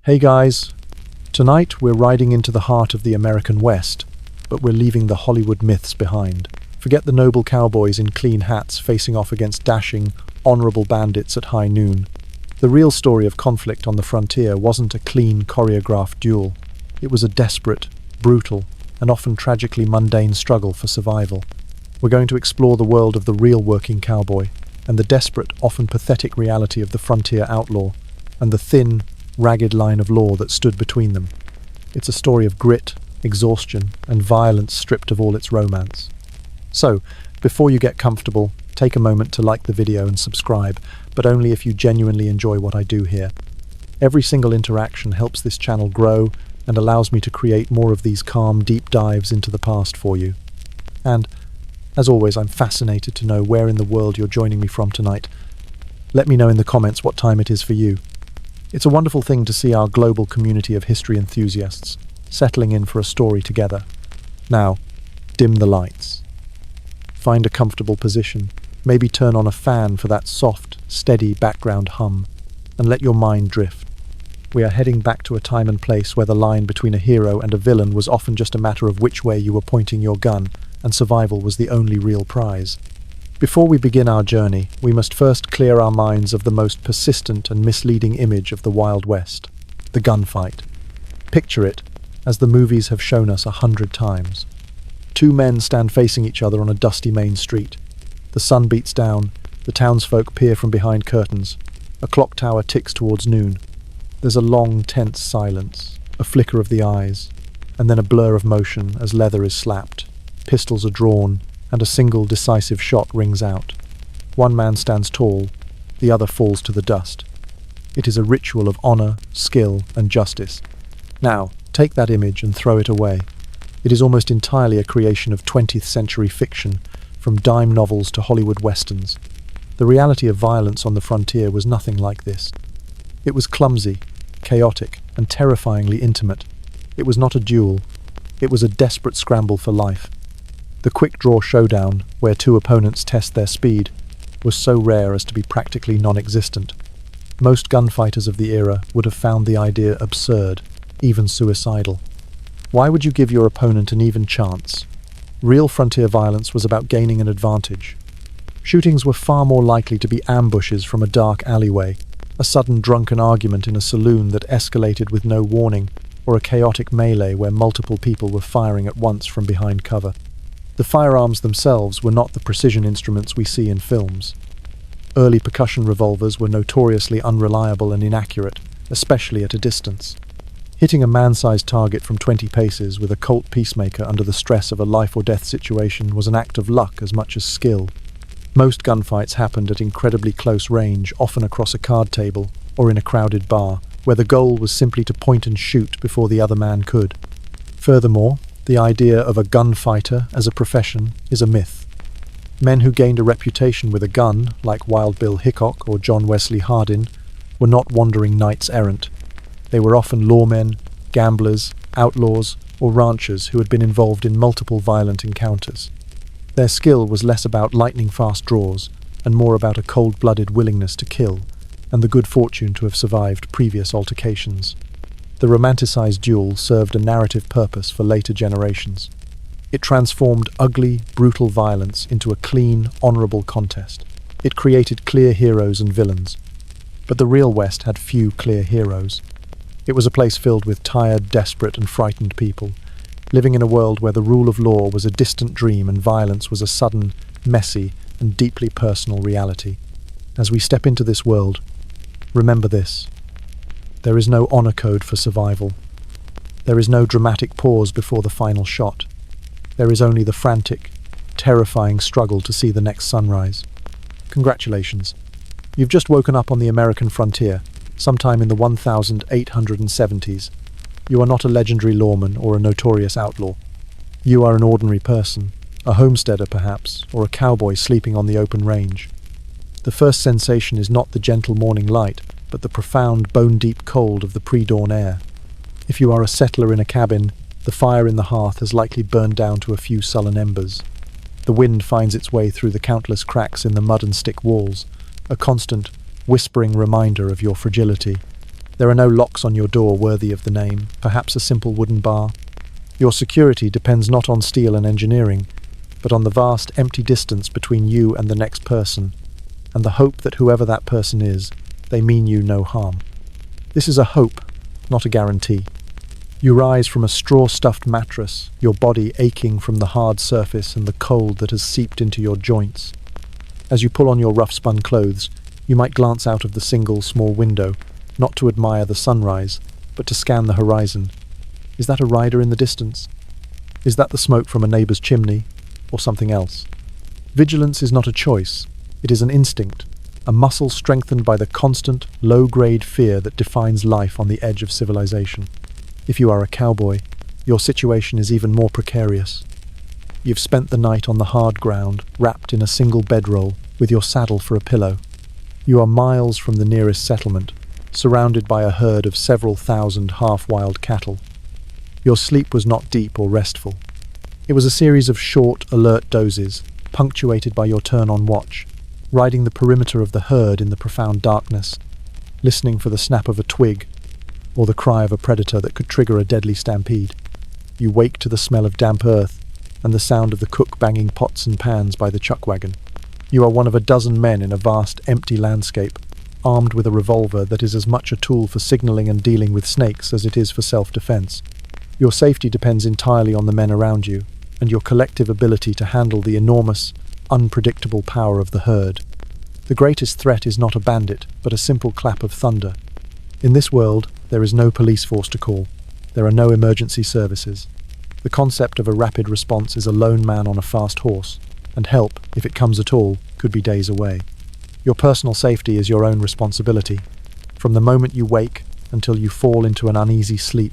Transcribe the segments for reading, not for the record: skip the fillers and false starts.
Hey guys, tonight we're riding into the heart of the American West, but we're leaving the Hollywood myths behind. Forget the noble cowboys in clean hats facing off against dashing, honorable bandits at high noon. The real story of conflict on the frontier wasn't a clean, choreographed duel. It was a desperate, brutal, and often tragically mundane struggle for survival. We're going to explore the world of the real working cowboy, and the desperate, often pathetic reality of the frontier outlaw, and the thin, ragged line of law that stood between them. It's a story of grit, exhaustion, and violence stripped of all its romance. So, before you get comfortable, take a moment to like the video and subscribe, but only if you genuinely enjoy what I do here. Every single interaction helps this channel grow and allows me to create more of these calm, deep dives into the past for you. And, as always, I'm fascinated to know where in the world you're joining me from tonight. Let me know in the comments what time it is for you. It's a wonderful thing to see our global community of history enthusiasts settling in for a story together. Now, dim the lights. Find a comfortable position. Maybe turn on a fan for that soft, steady background hum, and let your mind drift. We are heading back to a time and place where the line between a hero and a villain was often just a matter of which way you were pointing your gun, and survival was the only real prize. Before we begin our journey, we must first clear our minds of the most persistent and misleading image of the Wild West, the gunfight. Picture it, as the movies have shown us 100 times. Two men stand facing each other on a dusty main street. The sun beats down, the townsfolk peer from behind curtains. A clock tower ticks towards noon. There's a long, tense silence, a flicker of the eyes, and then a blur of motion as leather is slapped, pistols are drawn, and a single decisive shot rings out. One man stands tall, the other falls to the dust. It is a ritual of honor, skill, and justice. Now, take that image and throw it away. It is almost entirely a creation of 20th century fiction, from dime novels to Hollywood westerns. The reality of violence on the frontier was nothing like this. It was clumsy, chaotic, and terrifyingly intimate. It was not a duel. It was a desperate scramble for life. The quick-draw showdown, where two opponents test their speed, was so rare as to be practically non-existent. Most gunfighters of the era would have found the idea absurd, even suicidal. Why would you give your opponent an even chance? Real frontier violence was about gaining an advantage. Shootings were far more likely to be ambushes from a dark alleyway, a sudden drunken argument in a saloon that escalated with no warning, or a chaotic melee where multiple people were firing at once from behind cover. The firearms themselves were not the precision instruments we see in films. Early percussion revolvers were notoriously unreliable and inaccurate, especially at a distance. Hitting a man-sized target from 20 paces with a Colt Peacemaker under the stress of a life-or-death situation was an act of luck as much as skill. Most gunfights happened at incredibly close range, often across a card table or in a crowded bar, where the goal was simply to point and shoot before the other man could. Furthermore, the idea of a gunfighter as a profession is a myth. Men who gained a reputation with a gun, like Wild Bill Hickok or John Wesley Hardin, were not wandering knights errant. They were often lawmen, gamblers, outlaws, or ranchers who had been involved in multiple violent encounters. Their skill was less about lightning-fast draws and more about a cold-blooded willingness to kill and the good fortune to have survived previous altercations. The romanticized duel served a narrative purpose for later generations. It transformed ugly, brutal violence into a clean, honorable contest. It created clear heroes and villains. But the real West had few clear heroes. It was a place filled with tired, desperate, and frightened people, living in a world where the rule of law was a distant dream and violence was a sudden, messy, and deeply personal reality. As we step into this world, remember this. There is no honor code for survival. There is no dramatic pause before the final shot. There is only the frantic, terrifying struggle to see the next sunrise. Congratulations. You've just woken up on the American frontier, sometime in the 1870s. You are not a legendary lawman or a notorious outlaw. You are an ordinary person, a homesteader perhaps, or a cowboy sleeping on the open range. The first sensation is not the gentle morning light, but the profound, bone-deep cold of the pre-dawn air. If you are a settler in a cabin, the fire in the hearth has likely burned down to a few sullen embers. The wind finds its way through the countless cracks in the mud and stick walls, a constant, whispering reminder of your fragility. There are no locks on your door worthy of the name, perhaps a simple wooden bar. Your security depends not on steel and engineering, but on the vast empty distance between you and the next person, and the hope that whoever that person is, they mean you no harm. This is a hope, not a guarantee. You rise from a straw-stuffed mattress, your body aching from the hard surface and the cold that has seeped into your joints. As you pull on your rough-spun clothes, you might glance out of the single small window, not to admire the sunrise, but to scan the horizon. Is that a rider in the distance? Is that the smoke from a neighbour's chimney, or something else? Vigilance is not a choice, it is an instinct, a muscle strengthened by the constant, low-grade fear that defines life on the edge of civilization. If you are a cowboy, your situation is even more precarious. You've spent the night on the hard ground, wrapped in a single bedroll, with your saddle for a pillow. You are miles from the nearest settlement, surrounded by a herd of several thousand half-wild cattle. Your sleep was not deep or restful. It was a series of short, alert dozes, punctuated by your turn on watch, riding the perimeter of the herd in the profound darkness, listening for the snap of a twig, or the cry of a predator that could trigger a deadly stampede. You wake to the smell of damp earth and the sound of the cook banging pots and pans by the chuck wagon. You are one of a dozen men in a vast, empty landscape, armed with a revolver that is as much a tool for signaling and dealing with snakes as it is for self-defense. Your safety depends entirely on the men around you, and your collective ability to handle the enormous, unpredictable power of the herd. The greatest threat is not a bandit, but a simple clap of thunder. In this world, there is no police force to call. There are no emergency services. The concept of a rapid response is a lone man on a fast horse, and help, if it comes at all, could be days away. Your personal safety is your own responsibility. From the moment you wake until you fall into an uneasy sleep,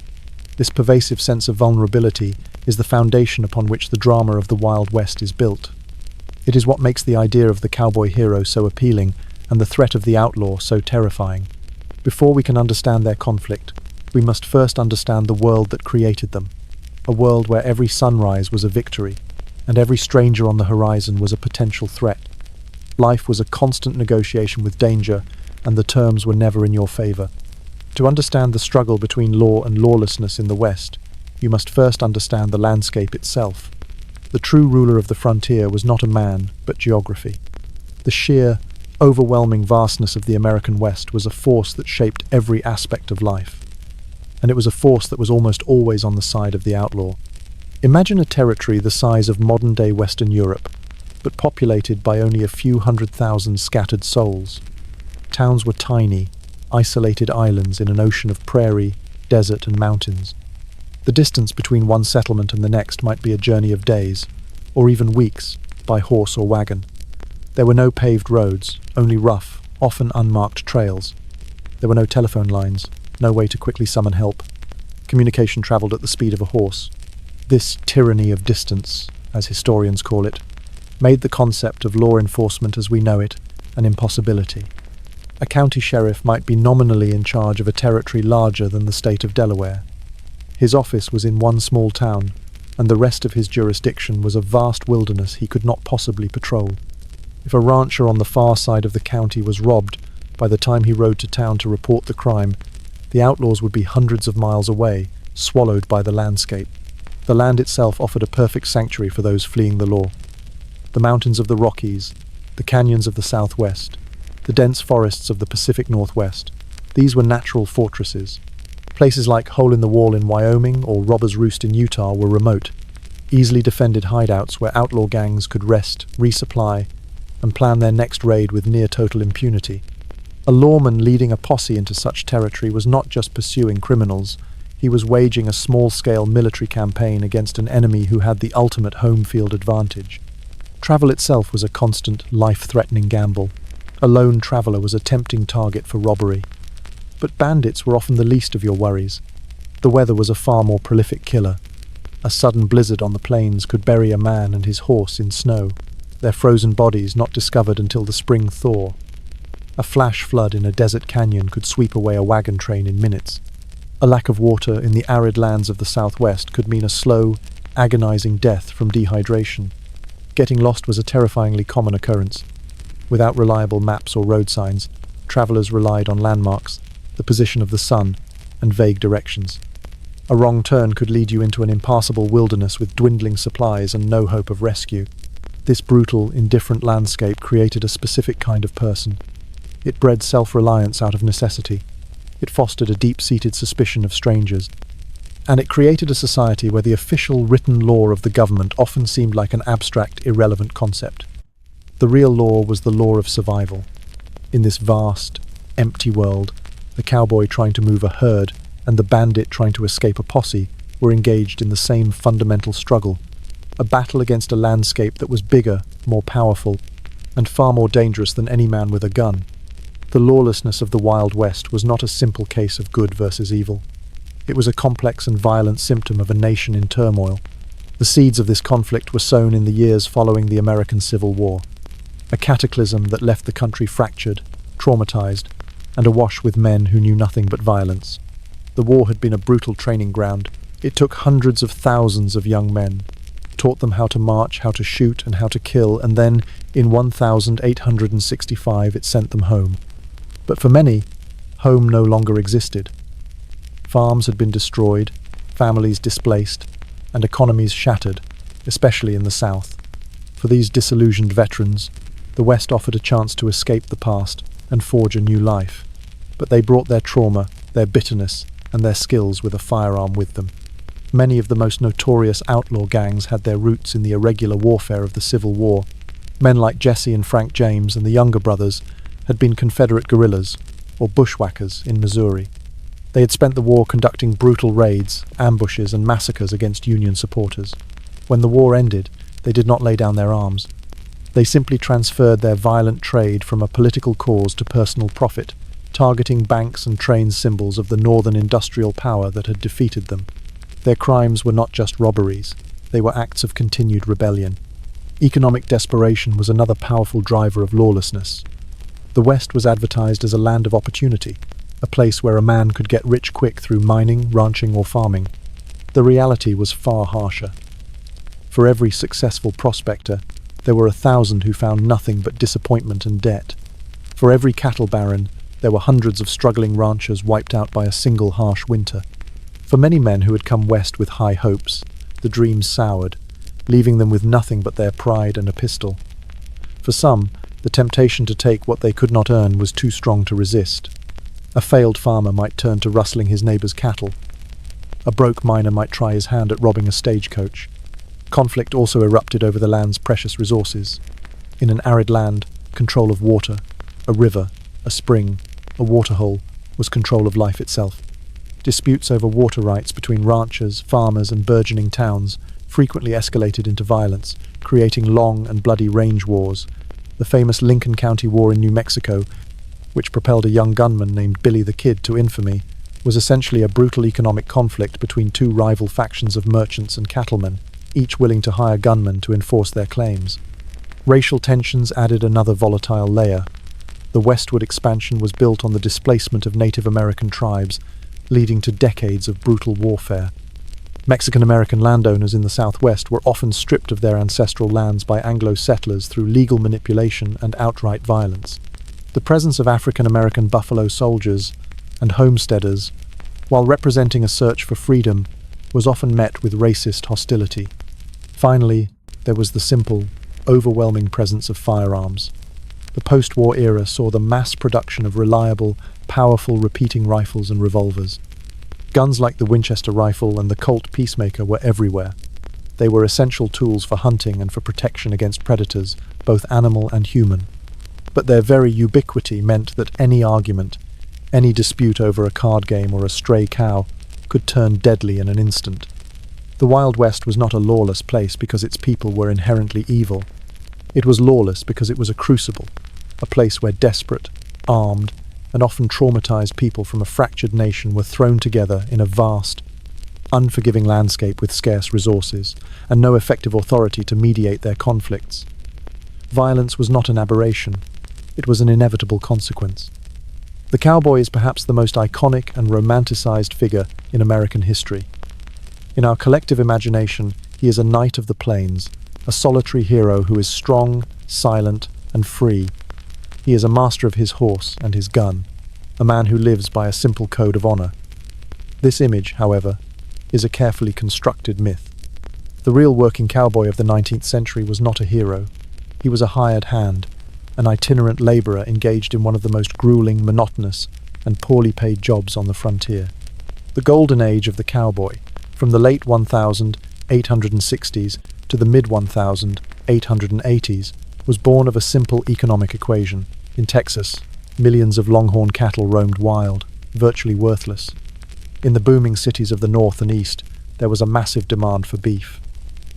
this pervasive sense of vulnerability is the foundation upon which the drama of the Wild West is built. It is what makes the idea of the cowboy hero so appealing and the threat of the outlaw so terrifying. Before we can understand their conflict, we must first understand the world that created them, a world where every sunrise was a victory, and every stranger on the horizon was a potential threat. Life was a constant negotiation with danger, and the terms were never in your favor. To understand the struggle between law and lawlessness in the West, you must first understand the landscape itself. The true ruler of the frontier was not a man, but geography. The sheer, overwhelming vastness of the American West was a force that shaped every aspect of life. And it was a force that was almost always on the side of the outlaw. Imagine a territory the size of modern-day Western Europe, but populated by only a few 100,000 scattered souls. Towns were tiny, isolated islands in an ocean of prairie, desert, and mountains. The distance between one settlement and the next might be a journey of days, or even weeks, by horse or wagon. There were no paved roads, only rough, often unmarked trails. There were no telephone lines, no way to quickly summon help. Communication travelled at the speed of a horse. This tyranny of distance, as historians call it, made the concept of law enforcement as we know it an impossibility. A county sheriff might be nominally in charge of a territory larger than the state of Delaware. His office was in one small town, and the rest of his jurisdiction was a vast wilderness he could not possibly patrol. If a rancher on the far side of the county was robbed, by the time he rode to town to report the crime, the outlaws would be hundreds of miles away, swallowed by the landscape. The land itself offered a perfect sanctuary for those fleeing the law. The mountains of the Rockies, the canyons of the Southwest, the dense forests of the Pacific Northwest, these were natural fortresses. Places like Hole in the Wall in Wyoming or Robber's Roost in Utah were remote, easily defended hideouts where outlaw gangs could rest, resupply, and plan their next raid with near-total impunity. A lawman leading a posse into such territory was not just pursuing criminals, he was waging a small-scale military campaign against an enemy who had the ultimate home field advantage. Travel itself was a constant, life-threatening gamble. A lone traveller was a tempting target for robbery. But bandits were often the least of your worries. The weather was a far more prolific killer. A sudden blizzard on the plains could bury a man and his horse in snow, their frozen bodies not discovered until the spring thaw. A flash flood in a desert canyon could sweep away a wagon train in minutes. A lack of water in the arid lands of the Southwest could mean a slow, agonizing death from dehydration. Getting lost was a terrifyingly common occurrence. Without reliable maps or road signs, travelers relied on landmarks, the position of the sun, and vague directions. A wrong turn could lead you into an impassable wilderness with dwindling supplies and no hope of rescue. This brutal, indifferent landscape created a specific kind of person. It bred self-reliance out of necessity. It fostered a deep-seated suspicion of strangers. And it created a society where the official written law of the government often seemed like an abstract, irrelevant concept. The real law was the law of survival. In this vast, empty world, the cowboy trying to move a herd and the bandit trying to escape a posse were engaged in the same fundamental struggle, a battle against a landscape that was bigger, more powerful, and far more dangerous than any man with a gun. The lawlessness of the Wild West was not a simple case of good versus evil. It was a complex and violent symptom of a nation in turmoil. The seeds of this conflict were sown in the years following the American Civil War, a cataclysm that left the country fractured, traumatized, and awash with men who knew nothing but violence. The war had been a brutal training ground. It took hundreds of thousands of young men, taught them how to march, how to shoot, and how to kill, and then, in 1865, it sent them home. But for many, home no longer existed. Farms had been destroyed, families displaced, and economies shattered, especially in the South. For these disillusioned veterans, the West offered a chance to escape the past and forge a new life. But they brought their trauma, their bitterness, and their skills with a firearm with them. Many of the most notorious outlaw gangs had their roots in the irregular warfare of the Civil War. Men like Jesse and Frank James and the Younger Brothers had been Confederate guerrillas, or bushwhackers, in Missouri. They had spent the war conducting brutal raids, ambushes, and massacres against Union supporters. When the war ended, they did not lay down their arms. They simply transferred their violent trade from a political cause to personal profit, targeting banks and train symbols of the northern industrial power that had defeated them. Their crimes were not just robberies, they were acts of continued rebellion. Economic desperation was another powerful driver of lawlessness. The West was advertised as a land of opportunity, a place where a man could get rich quick through mining, ranching, or farming. The reality was far harsher. For every successful prospector, there were 1,000 who found nothing but disappointment and debt. For every cattle baron, there were hundreds of struggling ranchers wiped out by a single harsh winter. For many men who had come west with high hopes, the dreams soured, leaving them with nothing but their pride and a pistol. For some, the temptation to take what they could not earn was too strong to resist. A failed farmer might turn to rustling his neighbor's cattle. A broke miner might try his hand at robbing a stagecoach. Conflict also erupted over the land's precious resources. In an arid land, control of water, a river, a spring, a waterhole, was control of life itself. Disputes over water rights between ranchers, farmers, and burgeoning towns frequently escalated into violence, creating long and bloody range wars. The famous Lincoln County War in New Mexico, which propelled a young gunman named Billy the Kid to infamy, was essentially a brutal economic conflict between two rival factions of merchants and cattlemen, each willing to hire gunmen to enforce their claims. Racial tensions added another volatile layer. The westward expansion was built on the displacement of Native American tribes, leading to decades of brutal warfare. Mexican-American landowners in the Southwest were often stripped of their ancestral lands by Anglo settlers through legal manipulation and outright violence. The presence of African-American buffalo soldiers and homesteaders, while representing a search for freedom, was often met with racist hostility. Finally, there was the simple, overwhelming presence of firearms. The post-war era saw the mass production of reliable, powerful repeating rifles and revolvers. Guns like the Winchester rifle and the Colt Peacemaker were everywhere. They were essential tools for hunting and for protection against predators, both animal and human. But their very ubiquity meant that any argument, any dispute over a card game or a stray cow, could turn deadly in an instant. The Wild West was not a lawless place because its people were inherently evil. It was lawless because it was a crucible, a place where desperate, armed, and often traumatized people from a fractured nation were thrown together in a vast, unforgiving landscape with scarce resources, and no effective authority to mediate their conflicts. Violence was not an aberration, it was an inevitable consequence. The cowboy is perhaps the most iconic and romanticized figure in American history. In our collective imagination, he is a knight of the plains, a solitary hero who is strong, silent, and free. He is a master of his horse and his gun. a man who lives by a simple code of honor. This image, however, is a carefully constructed myth. The real working cowboy of the 19th century was not a hero. He was a hired hand, an itinerant laborer engaged in one of the most grueling, monotonous, and poorly paid jobs on the frontier. The golden age of the cowboy, from the late 1860s to the mid-1880s, was born of a simple economic equation. In Texas, millions of longhorn cattle roamed wild, virtually worthless. In the booming cities of the North and East, there was a massive demand for beef.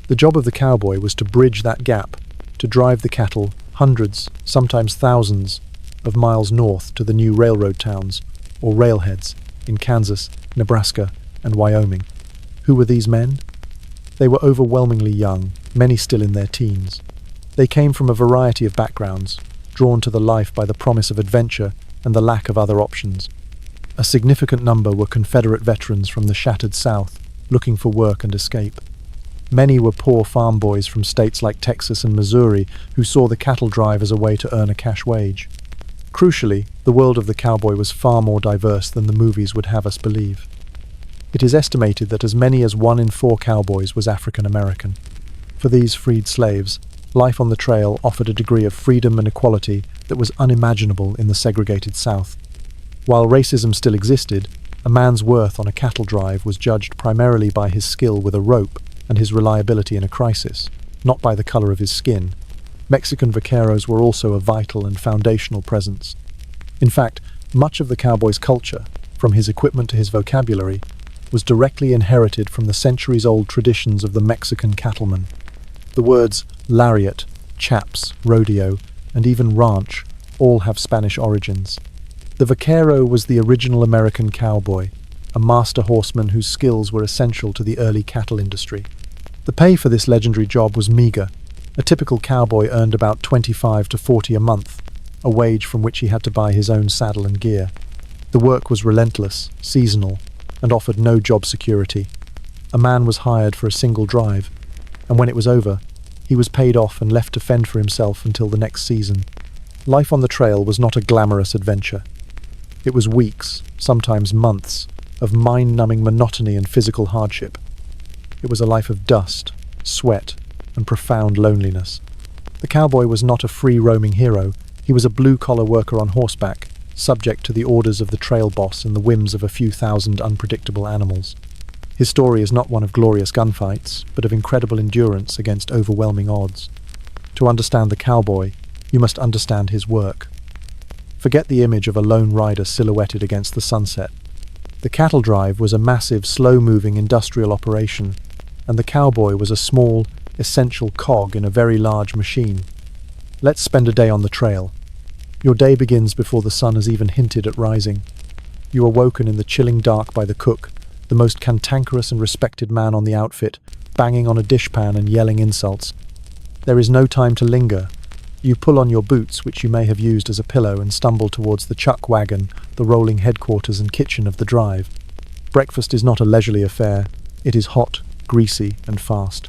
The job of the cowboy was to bridge that gap, to drive the cattle hundreds, sometimes thousands, of miles north to the new railroad towns, or railheads, in Kansas, Nebraska, and Wyoming. Who were these men? They were overwhelmingly young, many still in their teens. They came from a variety of backgrounds, drawn to the life by the promise of adventure and the lack of other options. A significant number were Confederate veterans from the shattered South, looking for work and escape. Many were poor farm boys from states like Texas and Missouri who saw the cattle drive as a way to earn a cash wage. Crucially, the world of the cowboy was far more diverse than the movies would have us believe. It is estimated that as many as 1 in 4 cowboys was African American. For these freed slaves, life on the trail offered a degree of freedom and equality that was unimaginable in the segregated South. While racism still existed, a man's worth on a cattle drive was judged primarily by his skill with a rope and his reliability in a crisis, not by the color of his skin. Mexican vaqueros were also a vital and foundational presence. In fact, much of the cowboy's culture, from his equipment to his vocabulary, was directly inherited from the centuries-old traditions of the Mexican cattleman. The words lariat, chaps, rodeo, and even ranch all have Spanish origins. The vaquero was the original American cowboy, a master horseman whose skills were essential to the early cattle industry. The pay for this legendary job was meager. A typical cowboy earned about $25 to $40 a month, a wage from which he had to buy his own saddle and gear. The work was relentless, seasonal, and offered no job security. A man was hired for a single drive, and when it was over, he was paid off and left to fend for himself until the next season. Life on the trail was not a glamorous adventure. It was weeks, sometimes months, of mind-numbing monotony and physical hardship. It was a life of dust, sweat, and profound loneliness. The cowboy was not a free-roaming hero. He was a blue-collar worker on horseback, subject to the orders of the trail boss and the whims of a few thousand unpredictable animals. His story is not one of glorious gunfights, but of incredible endurance against overwhelming odds. To understand the cowboy, you must understand his work. Forget the image of a lone rider silhouetted against the sunset. The cattle drive was a massive, slow-moving industrial operation, and the cowboy was a small, essential cog in a very large machine. Let's spend a day on the trail. Your day begins before the sun has even hinted at rising. You are woken in the chilling dark by the cook, the most cantankerous and respected man on the outfit, banging on a dishpan and yelling insults. There is no time to linger. You pull on your boots, which you may have used as a pillow, and stumble towards the chuck wagon, the rolling headquarters and kitchen of the drive. Breakfast is not a leisurely affair. It is hot, greasy, and fast.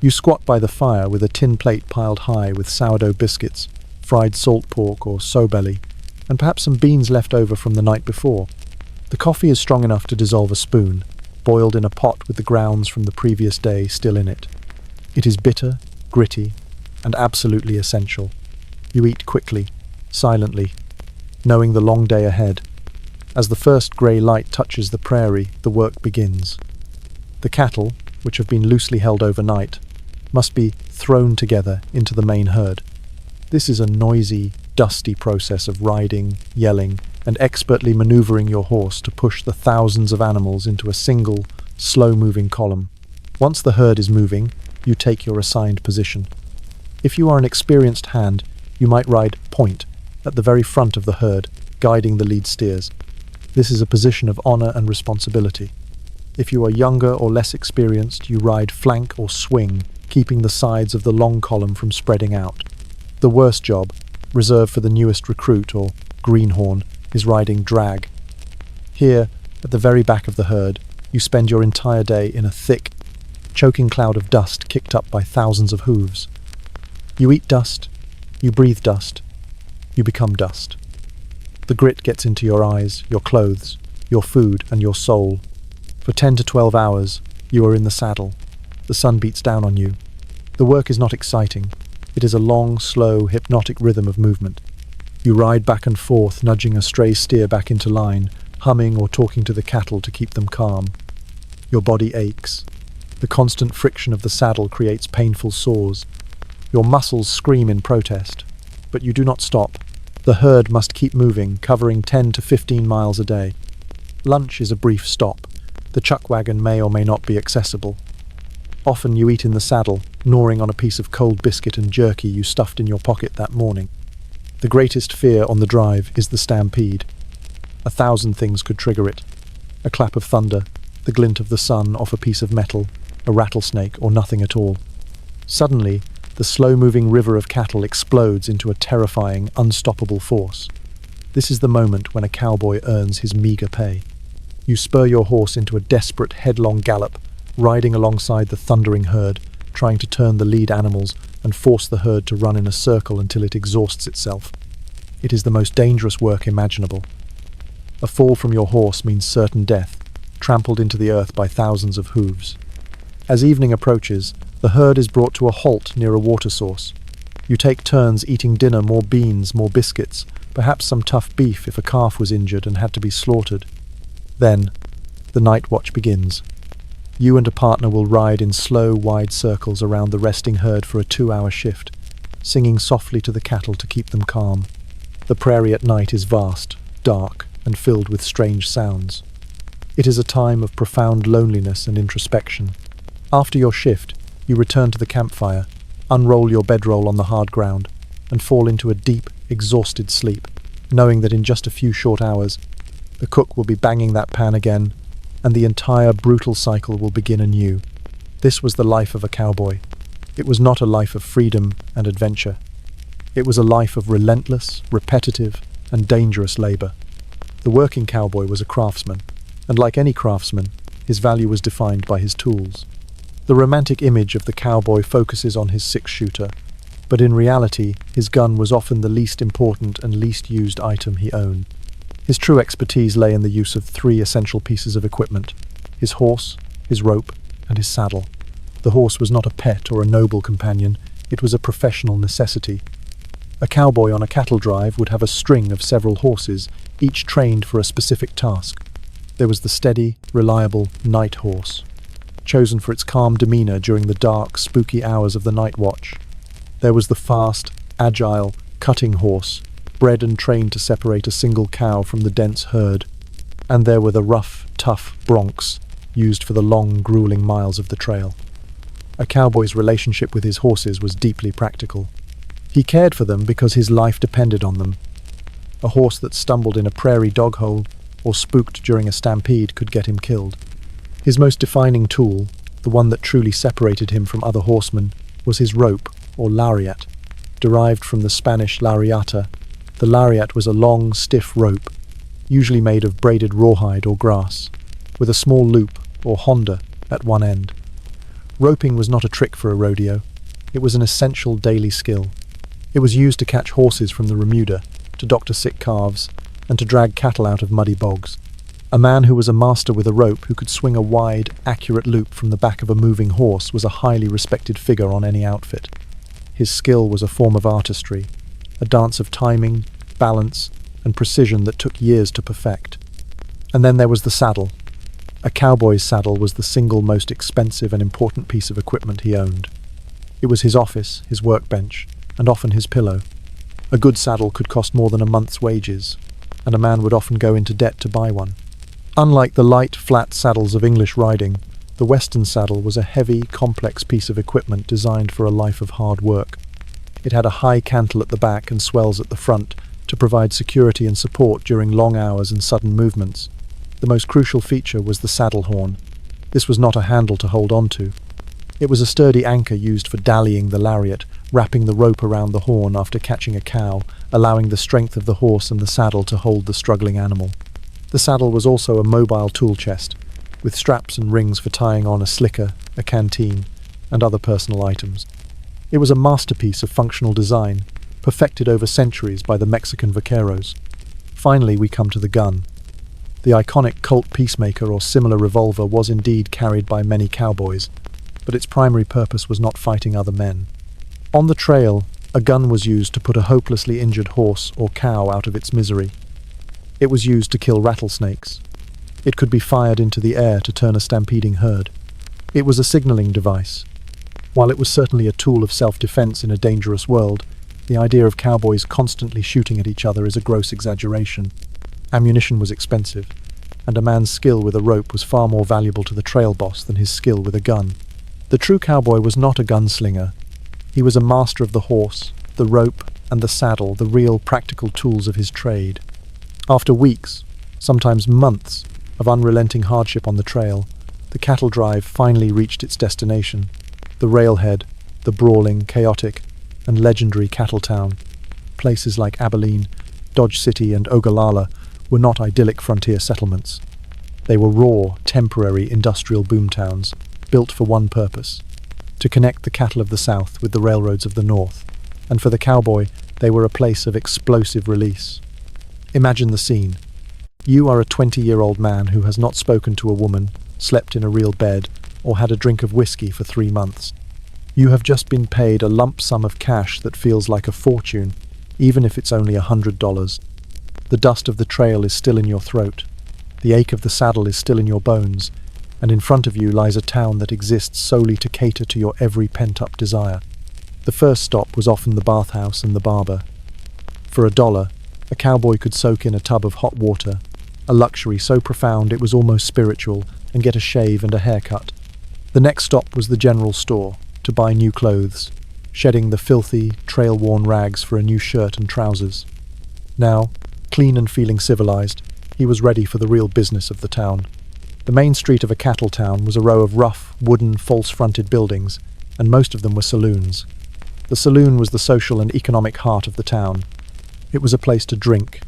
You squat by the fire with a tin plate piled high with sourdough biscuits, fried salt pork or sobelly, and perhaps some beans left over from the night before. The coffee is strong enough to dissolve a spoon, boiled in a pot with the grounds from the previous day still in it. It is bitter, gritty, and absolutely essential. You eat quickly, silently, knowing the long day ahead. As the first grey light touches the prairie, the work begins. The cattle, which have been loosely held overnight, must be thrown together into the main herd. This is a noisy, dusty process of riding, yelling, and expertly maneuvering your horse to push the thousands of animals into a single, slow-moving column. Once the herd is moving, you take your assigned position. If you are an experienced hand, you might ride point at the very front of the herd, guiding the lead steers. This is a position of honor and responsibility. If you are younger or less experienced, you ride flank or swing, keeping the sides of the long column from spreading out. The worst job, reserved for the newest recruit or greenhorn, is riding drag. Here, at the very back of the herd, you spend your entire day in a thick, choking cloud of dust kicked up by thousands of hooves. You eat dust, you breathe dust, you become dust. The grit gets into your eyes, your clothes, your food, and your soul. For 10 to 12 hours, you are in the saddle. The sun beats down on you. The work is not exciting. It is a long, slow, hypnotic rhythm of movement. You ride back and forth, nudging a stray steer back into line, humming or talking to the cattle to keep them calm. Your body aches. The constant friction of the saddle creates painful sores. Your muscles scream in protest, but you do not stop. The herd must keep moving, covering 10 to 15 miles a day. Lunch is a brief stop. The chuck wagon may or may not be accessible. Often you eat in the saddle, gnawing on a piece of cold biscuit and jerky you stuffed in your pocket that morning. The greatest fear on the drive is the stampede. 1,000 things could trigger it. A clap of thunder, the glint of the sun off a piece of metal, a rattlesnake, or nothing at all. Suddenly, the slow-moving river of cattle explodes into a terrifying, unstoppable force. This is the moment when a cowboy earns his meager pay. You spur your horse into a desperate, headlong gallop, riding alongside the thundering herd, trying to turn the lead animals and force the herd to run in a circle until it exhausts itself. It is the most dangerous work imaginable. A fall from your horse means certain death, trampled into the earth by thousands of hooves. As evening approaches, the herd is brought to a halt near a water source. You take turns eating dinner, more beans, more biscuits, perhaps some tough beef if a calf was injured and had to be slaughtered. Then, the night watch begins. You and a partner will ride in slow, wide circles around the resting herd for a 2-hour shift, singing softly to the cattle to keep them calm. The prairie at night is vast, dark, and filled with strange sounds. It is a time of profound loneliness and introspection. After your shift, you return to the campfire, unroll your bedroll on the hard ground, and fall into a deep, exhausted sleep, knowing that in just a few short hours, the cook will be banging that pan again, and the entire brutal cycle will begin anew. This was the life of a cowboy. It was not a life of freedom and adventure. It was a life of relentless, repetitive, and dangerous labor. The working cowboy was a craftsman, and like any craftsman, his value was defined by his tools. The romantic image of the cowboy focuses on his 6-shooter, but in reality, his gun was often the least important and least used item he owned. His true expertise lay in the use of 3 essential pieces of equipment: his horse, his rope, and his saddle. The horse was not a pet or a noble companion, it was a professional necessity. A cowboy on a cattle drive would have a string of several horses, each trained for a specific task. There was the steady, reliable night horse, chosen for its calm demeanor during the dark, spooky hours of the night watch. There was the fast, agile, cutting horse, bred and trained to separate a single cow from the dense herd. And there were the rough, tough broncs, used for the long, grueling miles of the trail. A cowboy's relationship with his horses was deeply practical. He cared for them because his life depended on them. A horse that stumbled in a prairie dog hole or spooked during a stampede could get him killed. His most defining tool, the one that truly separated him from other horsemen, was his rope, or lariat. Derived from the Spanish lariata, the lariat was a long, stiff rope, usually made of braided rawhide or grass, with a small loop, or honda, at one end. Roping was not a trick for a rodeo. It was an essential daily skill. It was used to catch horses from the remuda, to doctor sick calves, and to drag cattle out of muddy bogs. A man who was a master with a rope, who could swing a wide, accurate loop from the back of a moving horse, was a highly respected figure on any outfit. His skill was a form of artistry, a dance of timing, balance, and precision that took years to perfect. And then there was the saddle. A cowboy's saddle was the single most expensive and important piece of equipment he owned. It was his office, his workbench, and often his pillow. A good saddle could cost more than a month's wages, and a man would often go into debt to buy one. Unlike the light, flat saddles of English riding, the Western saddle was a heavy, complex piece of equipment designed for a life of hard work. It had a high cantle at the back and swells at the front to provide security and support during long hours and sudden movements. The most crucial feature was the saddle horn. This was not a handle to hold on to. It was a sturdy anchor used for dallying the lariat, wrapping the rope around the horn after catching a cow, allowing the strength of the horse and the saddle to hold the struggling animal. The saddle was also a mobile tool chest, with straps and rings for tying on a slicker, a canteen, and other personal items. It was a masterpiece of functional design, perfected over centuries by the Mexican vaqueros. Finally, we come to the gun. The iconic Colt Peacemaker or similar revolver was indeed carried by many cowboys, but its primary purpose was not fighting other men. On the trail, a gun was used to put a hopelessly injured horse or cow out of its misery. It was used to kill rattlesnakes. It could be fired into the air to turn a stampeding herd. It was a signaling device. While it was certainly a tool of self-defense in a dangerous world, the idea of cowboys constantly shooting at each other is a gross exaggeration. Ammunition was expensive, and a man's skill with a rope was far more valuable to the trail boss than his skill with a gun. The true cowboy was not a gunslinger. He was a master of the horse, the rope, and the saddle, the real practical tools of his trade. After weeks, sometimes months, of unrelenting hardship on the trail, the cattle drive finally reached its destination, the railhead, the brawling, chaotic, and legendary cattle town. Places like Abilene, Dodge City, and Ogallala were not idyllic frontier settlements. They were raw, temporary industrial boomtowns, built for one purpose: to connect the cattle of the South with the railroads of the North. And for the cowboy, they were a place of explosive release. Imagine the scene. You are a 20-year-old man who has not spoken to a woman, slept in a real bed, or had a drink of whiskey for 3 months. You have just been paid a lump sum of cash that feels like a fortune, even if it's only $100. The dust of the trail is still in your throat. The ache of the saddle is still in your bones, and in front of you lies a town that exists solely to cater to your every pent-up desire. The first stop was often the bathhouse and the barber. For $1, a cowboy could soak in a tub of hot water, a luxury so profound it was almost spiritual, and get a shave and a haircut. The next stop was the general store, to buy new clothes, shedding the filthy, trail-worn rags for a new shirt and trousers. Now, clean and feeling civilized, he was ready for the real business of the town. The main street of a cattle town was a row of rough, wooden, false-fronted buildings, and most of them were saloons. The saloon was the social and economic heart of the town. It was a place to drink,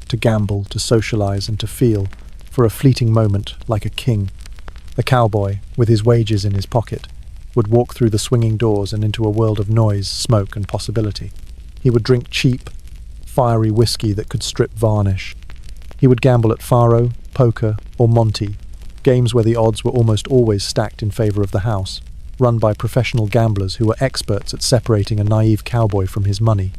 to gamble, to socialize, and to feel, for a fleeting moment, like a king. The cowboy, with his wages in his pocket, would walk through the swinging doors and into a world of noise, smoke, and possibility. He would drink cheap, fiery whiskey that could strip varnish. He would gamble at faro, poker, or monte, games where the odds were almost always stacked in favor of the house, run by professional gamblers who were experts at separating a naive cowboy from his money.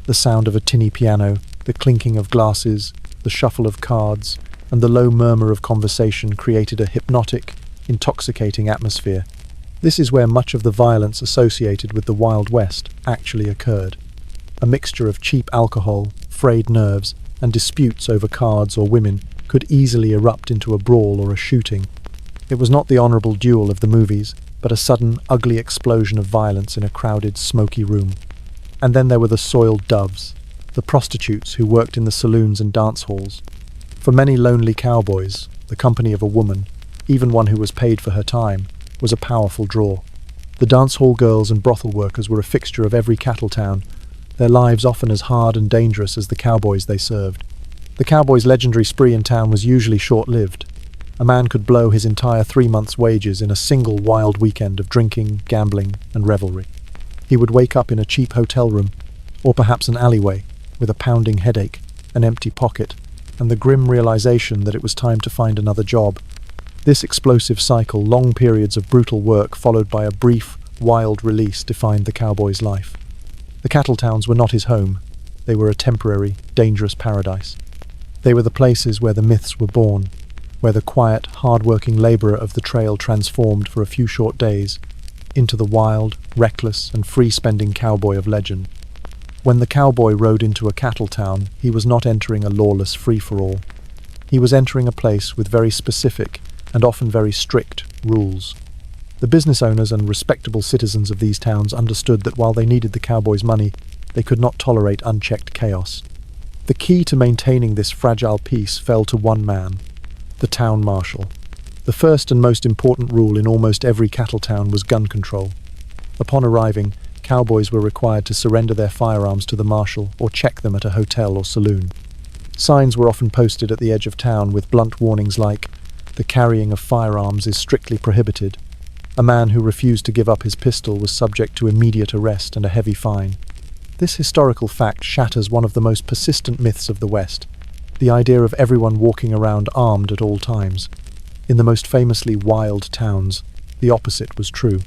The sound of a tinny piano, the clinking of glasses, the shuffle of cards, and the low murmur of conversation created a hypnotic, intoxicating atmosphere. This is where much of the violence associated with the Wild West actually occurred. A mixture of cheap alcohol, frayed nerves, and disputes over cards or women could easily erupt into a brawl or a shooting. It was not the honorable duel of the movies, but a sudden, ugly explosion of violence in a crowded, smoky room. And then there were the soiled doves, the prostitutes who worked in the saloons and dance halls. For many lonely cowboys, the company of a woman, even one who was paid for her time, was a powerful draw. The dance hall girls and brothel workers were a fixture of every cattle town, their lives often as hard and dangerous as the cowboys they served. The cowboy's legendary spree in town was usually short-lived. A man could blow his entire 3 months' wages in a single wild weekend of drinking, gambling, and revelry. He would wake up in a cheap hotel room, or perhaps an alleyway, with a pounding headache, an empty pocket, and the grim realization that it was time to find another job. This explosive cycle, long periods of brutal work followed by a brief, wild release, defined the cowboy's life. The cattle towns were not his home. They were a temporary, dangerous paradise. They were the places where the myths were born, where the quiet, hard-working laborer of the trail transformed for a few short days into the wild, reckless, and free-spending cowboy of legend. When the cowboy rode into a cattle town, he was not entering a lawless free-for-all. He was entering a place with very specific and often very strict rules. The business owners and respectable citizens of these towns understood that while they needed the cowboys' money, they could not tolerate unchecked chaos. The key to maintaining this fragile peace fell to one man, the town marshal. The first and most important rule in almost every cattle town was gun control. Upon arriving, cowboys were required to surrender their firearms to the marshal or check them at a hotel or saloon. Signs were often posted at the edge of town with blunt warnings like, "The carrying of firearms is strictly prohibited." A man who refused to give up his pistol was subject to immediate arrest and a heavy fine. This historical fact shatters one of the most persistent myths of the West. the idea of everyone walking around armed at all times. In the most famously wild towns, the opposite was true.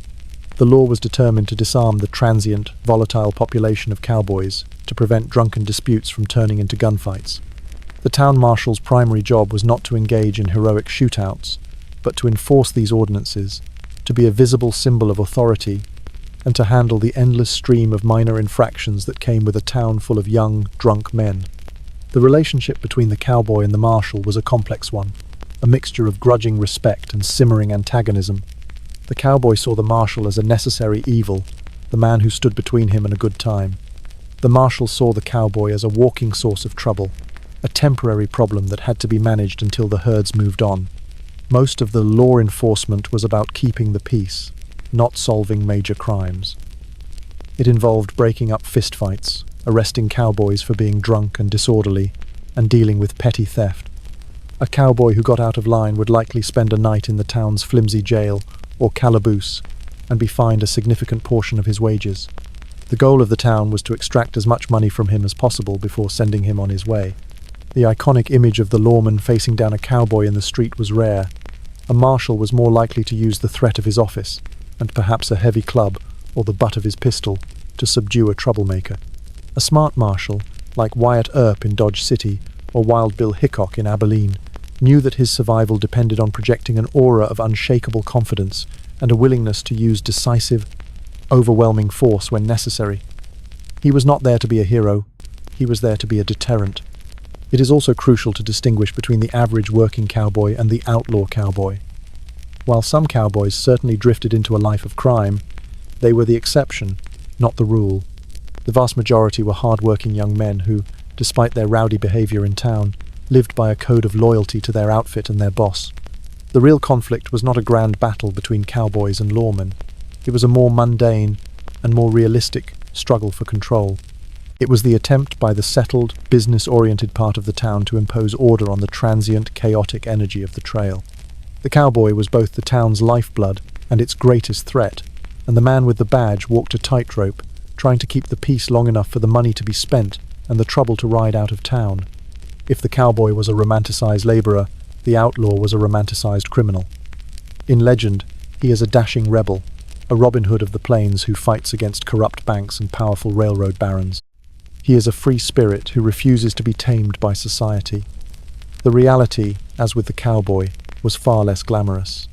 The law was determined to disarm the transient, volatile population of cowboys to prevent drunken disputes from turning into gunfights. The town marshal's primary job was not to engage in heroic shootouts, but to enforce these ordinances, to be a visible symbol of authority, and to handle the endless stream of minor infractions that came with a town full of young, drunk men. The relationship between the cowboy and the marshal was a complex one, a mixture of grudging respect and simmering antagonism. The cowboy saw the marshal as a necessary evil, the man who stood between him and a good time. The marshal saw the cowboy as a walking source of trouble, a temporary problem that had to be managed until the herds moved on. Most of the law enforcement was about keeping the peace, not solving major crimes. It involved breaking up fistfights, arresting cowboys for being drunk and disorderly, and dealing with petty theft. A cowboy who got out of line would likely spend a night in the town's flimsy jail or calaboose and be fined a significant portion of his wages. The goal of the town was to extract as much money from him as possible before sending him on his way. The iconic image of the lawman facing down a cowboy in the street was rare. A marshal was more likely to use the threat of his office, and perhaps a heavy club or the butt of his pistol, to subdue a troublemaker. A smart marshal, like Wyatt Earp in Dodge City or Wild Bill Hickok in Abilene, knew that his survival depended on projecting an aura of unshakable confidence and a willingness to use decisive, overwhelming force when necessary. He was not there to be a hero, he was there to be a deterrent. It is also crucial to distinguish between the average working cowboy and the outlaw cowboy. While some cowboys certainly drifted into a life of crime, they were the exception, not the rule. The vast majority were hard-working young men who, despite their rowdy behavior in town, lived by a code of loyalty to their outfit and their boss. The real conflict was not a grand battle between cowboys and lawmen. It was a more mundane and more realistic struggle for control. It was the attempt by the settled, business-oriented part of the town to impose order on the transient, chaotic energy of the trail. The cowboy was both the town's lifeblood and its greatest threat, and the man with the badge walked a tightrope, trying to keep the peace long enough for the money to be spent and the trouble to ride out of town. If the cowboy was a romanticized laborer, the outlaw was a romanticized criminal. In legend, he is a dashing rebel, a Robin Hood of the plains who fights against corrupt banks and powerful railroad barons. He is a free spirit who refuses to be tamed by society. The reality, as with the cowboy, was far less glamorous.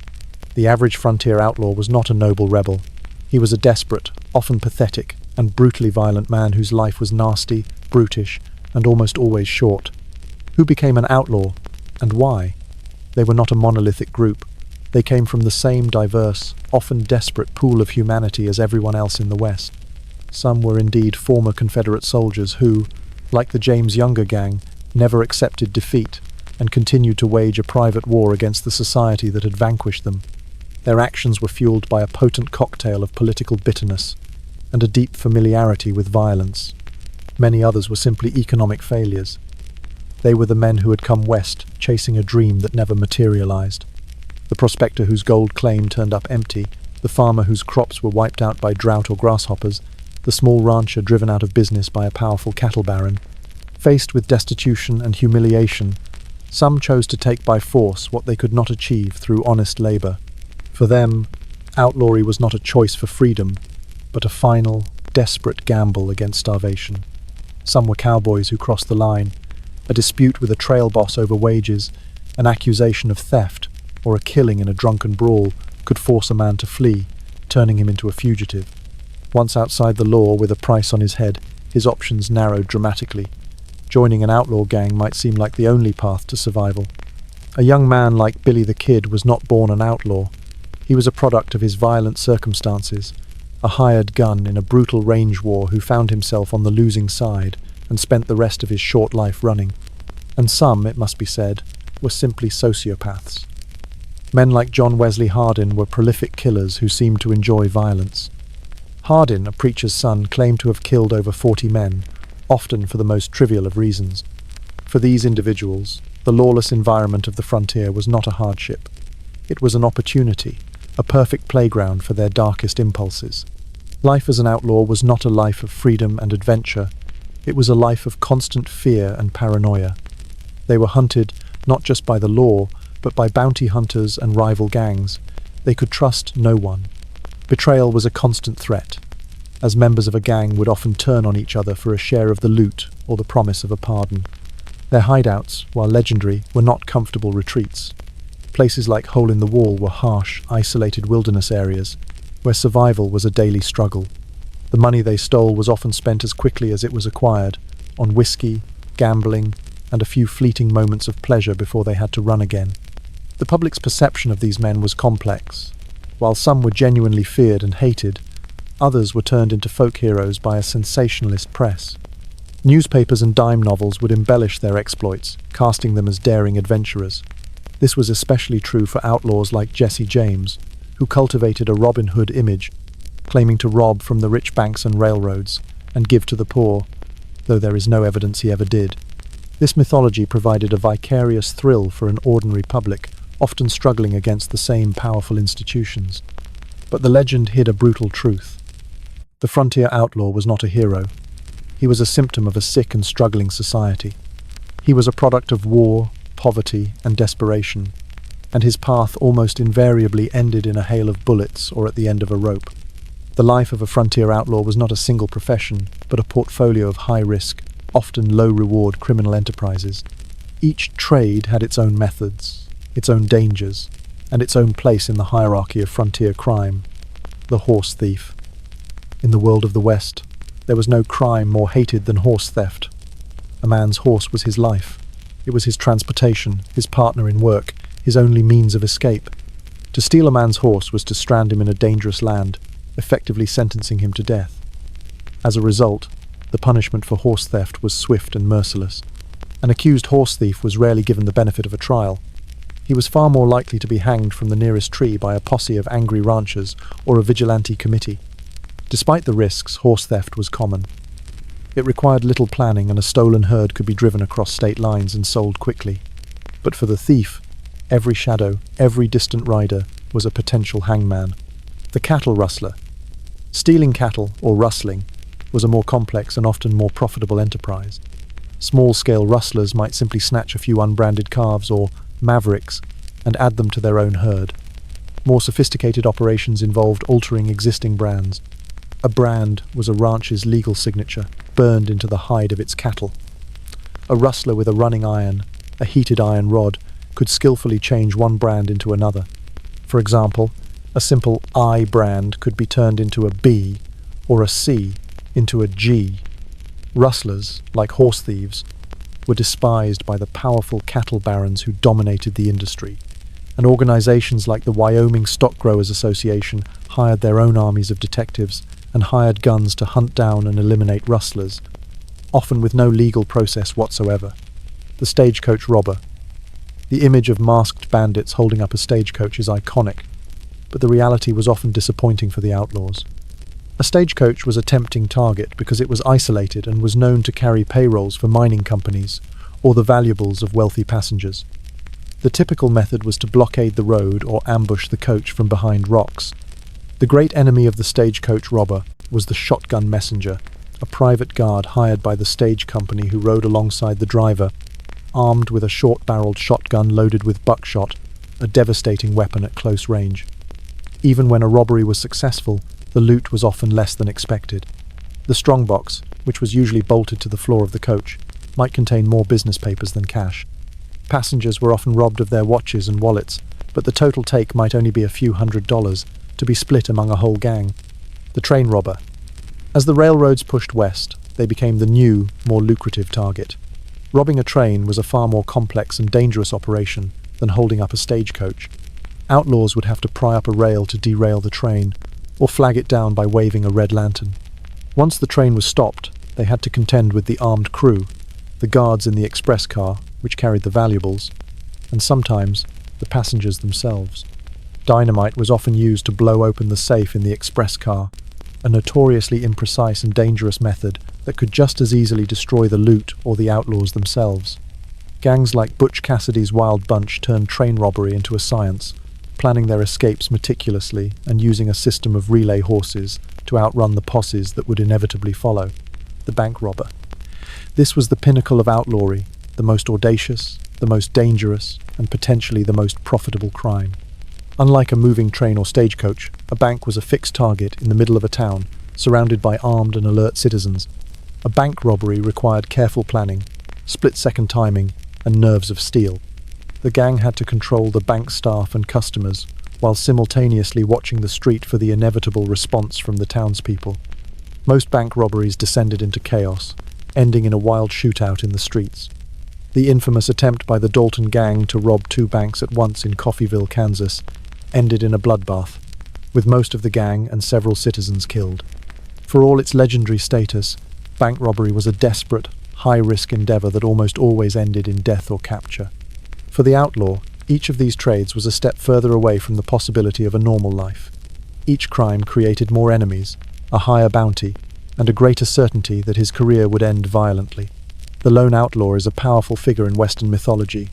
The average frontier outlaw was not a noble rebel. He was a desperate, often pathetic, and brutally violent man whose life was nasty, brutish, and almost always short. Who became an outlaw, and why? They were not a monolithic group. They came from the same diverse, often desperate pool of humanity as everyone else in the West. Some were indeed former Confederate soldiers who, like the James Younger gang, never accepted defeat and continued to wage a private war against the society that had vanquished them. Their actions were fueled by a potent cocktail of political bitterness and a deep familiarity with violence. Many others were simply economic failures. They were the men who had come west, chasing a dream that never materialized. The prospector whose gold claim turned up empty, the farmer whose crops were wiped out by drought or grasshoppers, the small rancher driven out of business by a powerful cattle baron. Faced with destitution and humiliation, some chose to take by force what they could not achieve through honest labor. For them, outlawry was not a choice for freedom, but a final, desperate gamble against starvation. Some were cowboys who crossed the line. A dispute with a trail boss over wages, an accusation of theft, or a killing in a drunken brawl could force a man to flee, turning him into a fugitive. Once outside the law with a price on his head, his options narrowed dramatically. Joining an outlaw gang might seem like the only path to survival. A young man like Billy the Kid was not born an outlaw. He was a product of his violent circumstances, a hired gun in a brutal range war who found himself on the losing side and spent the rest of his short life running. And some, it must be said, were simply sociopaths. Men like John Wesley Hardin were prolific killers who seemed to enjoy violence. Hardin, a preacher's son, claimed to have killed over 40 men, often for the most trivial of reasons. For these individuals, the lawless environment of the frontier was not a hardship. It was an opportunity, a perfect playground for their darkest impulses. Life as an outlaw was not a life of freedom and adventure. It was a life of constant fear and paranoia. They were hunted not just by the law, but by bounty hunters and rival gangs. They could trust no one. Betrayal was a constant threat, as members of a gang would often turn on each other for a share of the loot or the promise of a pardon. Their hideouts, while legendary, were not comfortable retreats. Places like Hole in the Wall were harsh, isolated wilderness areas, where survival was a daily struggle. The money they stole was often spent as quickly as it was acquired, on whiskey, gambling, and a few fleeting moments of pleasure before they had to run again. The public's perception of these men was complex. While some were genuinely feared and hated, others were turned into folk heroes by a sensationalist press. Newspapers and dime novels would embellish their exploits, casting them as daring adventurers. This was especially true for outlaws like Jesse James, who cultivated a Robin Hood image, claiming to rob from the rich banks and railroads and give to the poor, though there is no evidence he ever did. This mythology provided a vicarious thrill for an ordinary public, often struggling against the same powerful institutions. But the legend hid a brutal truth. The frontier outlaw was not a hero. He was a symptom of a sick and struggling society. He was a product of war, poverty, and desperation, and his path almost invariably ended in a hail of bullets or at the end of a rope. The life of a frontier outlaw was not a single profession, but a portfolio of high-risk, often low-reward criminal enterprises. Each trade had its own methods, its own dangers, and its own place in the hierarchy of frontier crime. The horse thief. In the world of the West, there was no crime more hated than horse theft. A man's horse was his life. It was his transportation, his partner in work, his only means of escape. To steal a man's horse was to strand him in a dangerous land, effectively sentencing him to death. As a result, the punishment for horse theft was swift and merciless. An accused horse thief was rarely given the benefit of a trial. He was far more likely to be hanged from the nearest tree by a posse of angry ranchers or a vigilante committee. Despite the risks, horse theft was common. It required little planning, and a stolen herd could be driven across state lines and sold quickly. But for the thief, every shadow, every distant rider was a potential hangman. The cattle rustler. Stealing cattle, or rustling, was a more complex and often more profitable enterprise. Small-scale rustlers might simply snatch a few unbranded calves or mavericks and add them to their own herd. More sophisticated operations involved altering existing brands. A brand was a ranch's legal signature, burned into the hide of its cattle. A rustler with a running iron, a heated iron rod, could skillfully change one brand into another. For example, a simple I brand could be turned into a B, or a C into a G. Rustlers, like horse thieves, were despised by the powerful cattle barons who dominated the industry, and organizations like the Wyoming Stock Growers Association hired their own armies of detectives and hired guns to hunt down and eliminate rustlers, often with no legal process whatsoever. The stagecoach robber. The image of masked bandits holding up a stagecoach is iconic, but the reality was often disappointing for the outlaws. A stagecoach was a tempting target because it was isolated and was known to carry payrolls for mining companies or the valuables of wealthy passengers. The typical method was to blockade the road or ambush the coach from behind rocks. The great enemy of the stagecoach robber was the shotgun messenger, a private guard hired by the stage company who rode alongside the driver, armed with a short-barreled shotgun loaded with buckshot, a devastating weapon at close range. Even when a robbery was successful, the loot was often less than expected. The strongbox, which was usually bolted to the floor of the coach, might contain more business papers than cash. Passengers were often robbed of their watches and wallets, but the total take might only be a few $100s, to be split among a whole gang. The train robber. As the railroads pushed west, they became the new, more lucrative target. Robbing a train was a far more complex and dangerous operation than holding up a stagecoach. Outlaws would have to pry up a rail to derail the train, or flag it down by waving a red lantern. Once the train was stopped, they had to contend with the armed crew, the guards in the express car, which carried the valuables, and sometimes the passengers themselves. Dynamite was often used to blow open the safe in the express car, a notoriously imprecise and dangerous method that could just as easily destroy the loot or the outlaws themselves. Gangs like Butch Cassidy's Wild Bunch turned train robbery into a science, planning their escapes meticulously and using a system of relay horses to outrun the posses that would inevitably follow. The bank robber. This was the pinnacle of outlawry, the most audacious, the most dangerous, and potentially the most profitable crime. Unlike a moving train or stagecoach, a bank was a fixed target in the middle of a town, surrounded by armed and alert citizens. A bank robbery required careful planning, split-second timing, and nerves of steel. The gang had to control the bank staff and customers, while simultaneously watching the street for the inevitable response from the townspeople. Most bank robberies descended into chaos, ending in a wild shootout in the streets. The infamous attempt by the Dalton gang to rob 2 banks at once in Coffeyville, Kansas, ended in a bloodbath, with most of the gang and several citizens killed. For all its legendary status, bank robbery was a desperate, high-risk endeavor that almost always ended in death or capture. For the outlaw, each of these trades was a step further away from the possibility of a normal life. Each crime created more enemies, a higher bounty, and a greater certainty that his career would end violently. The lone outlaw is a powerful figure in Western mythology,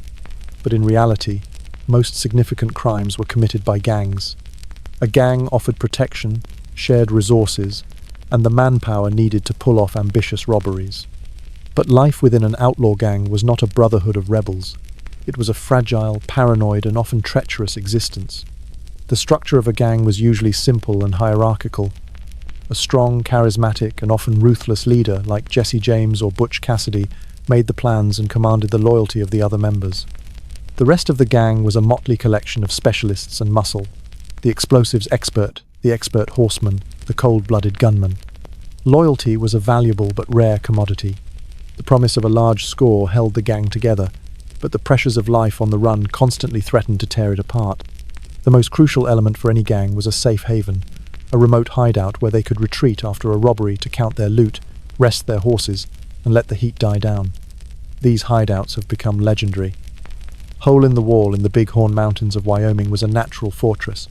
but in reality, most significant crimes were committed by gangs. A gang offered protection, shared resources, and the manpower needed to pull off ambitious robberies. But life within an outlaw gang was not a brotherhood of rebels. It was a fragile, paranoid, and often treacherous existence. The structure of a gang was usually simple and hierarchical. A strong, charismatic, and often ruthless leader like Jesse James or Butch Cassidy made the plans and commanded the loyalty of the other members. The rest of the gang was a motley collection of specialists and muscle: the explosives expert, the expert horseman, the cold-blooded gunman. Loyalty was a valuable but rare commodity. The promise of a large score held the gang together, but the pressures of life on the run constantly threatened to tear it apart. The most crucial element for any gang was a safe haven, a remote hideout where they could retreat after a robbery to count their loot, rest their horses, and let the heat die down. These hideouts have become legendary. Hole in the Wall in the Bighorn Mountains of Wyoming was a natural fortress,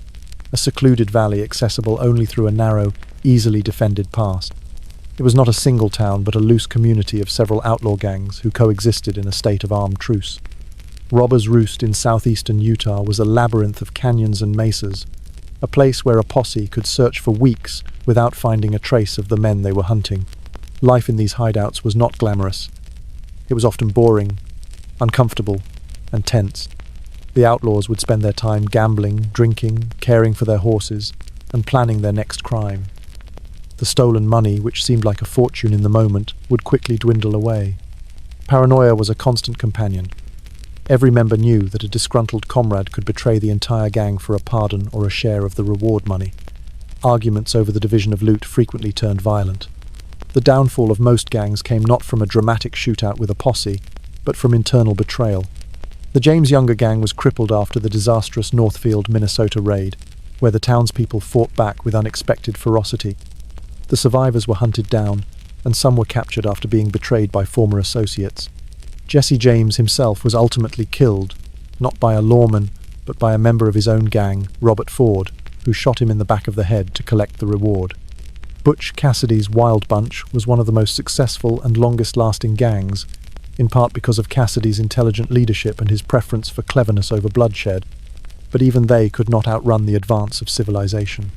a secluded valley accessible only through a narrow, easily defended pass. It was not a single town, but a loose community of several outlaw gangs who coexisted in a state of armed truce. Robber's Roost in southeastern Utah was a labyrinth of canyons and mesas, a place where a posse could search for weeks without finding a trace of the men they were hunting. Life in these hideouts was not glamorous. It was often boring, uncomfortable, and tense. The outlaws would spend their time gambling, drinking, caring for their horses, and planning their next crime. The stolen money, which seemed like a fortune in the moment, would quickly dwindle away. Paranoia was a constant companion. Every member knew that a disgruntled comrade could betray the entire gang for a pardon or a share of the reward money. Arguments over the division of loot frequently turned violent. The downfall of most gangs came not from a dramatic shootout with a posse, but from internal betrayal. The James Younger gang was crippled after the disastrous Northfield, Minnesota raid, where the townspeople fought back with unexpected ferocity. The survivors were hunted down, and some were captured after being betrayed by former associates. Jesse James himself was ultimately killed, not by a lawman, but by a member of his own gang, Robert Ford, who shot him in the back of the head to collect the reward. Butch Cassidy's Wild Bunch was one of the most successful and longest-lasting gangs, in part because of Cassidy's intelligent leadership and his preference for cleverness over bloodshed, but even they could not outrun the advance of civilization.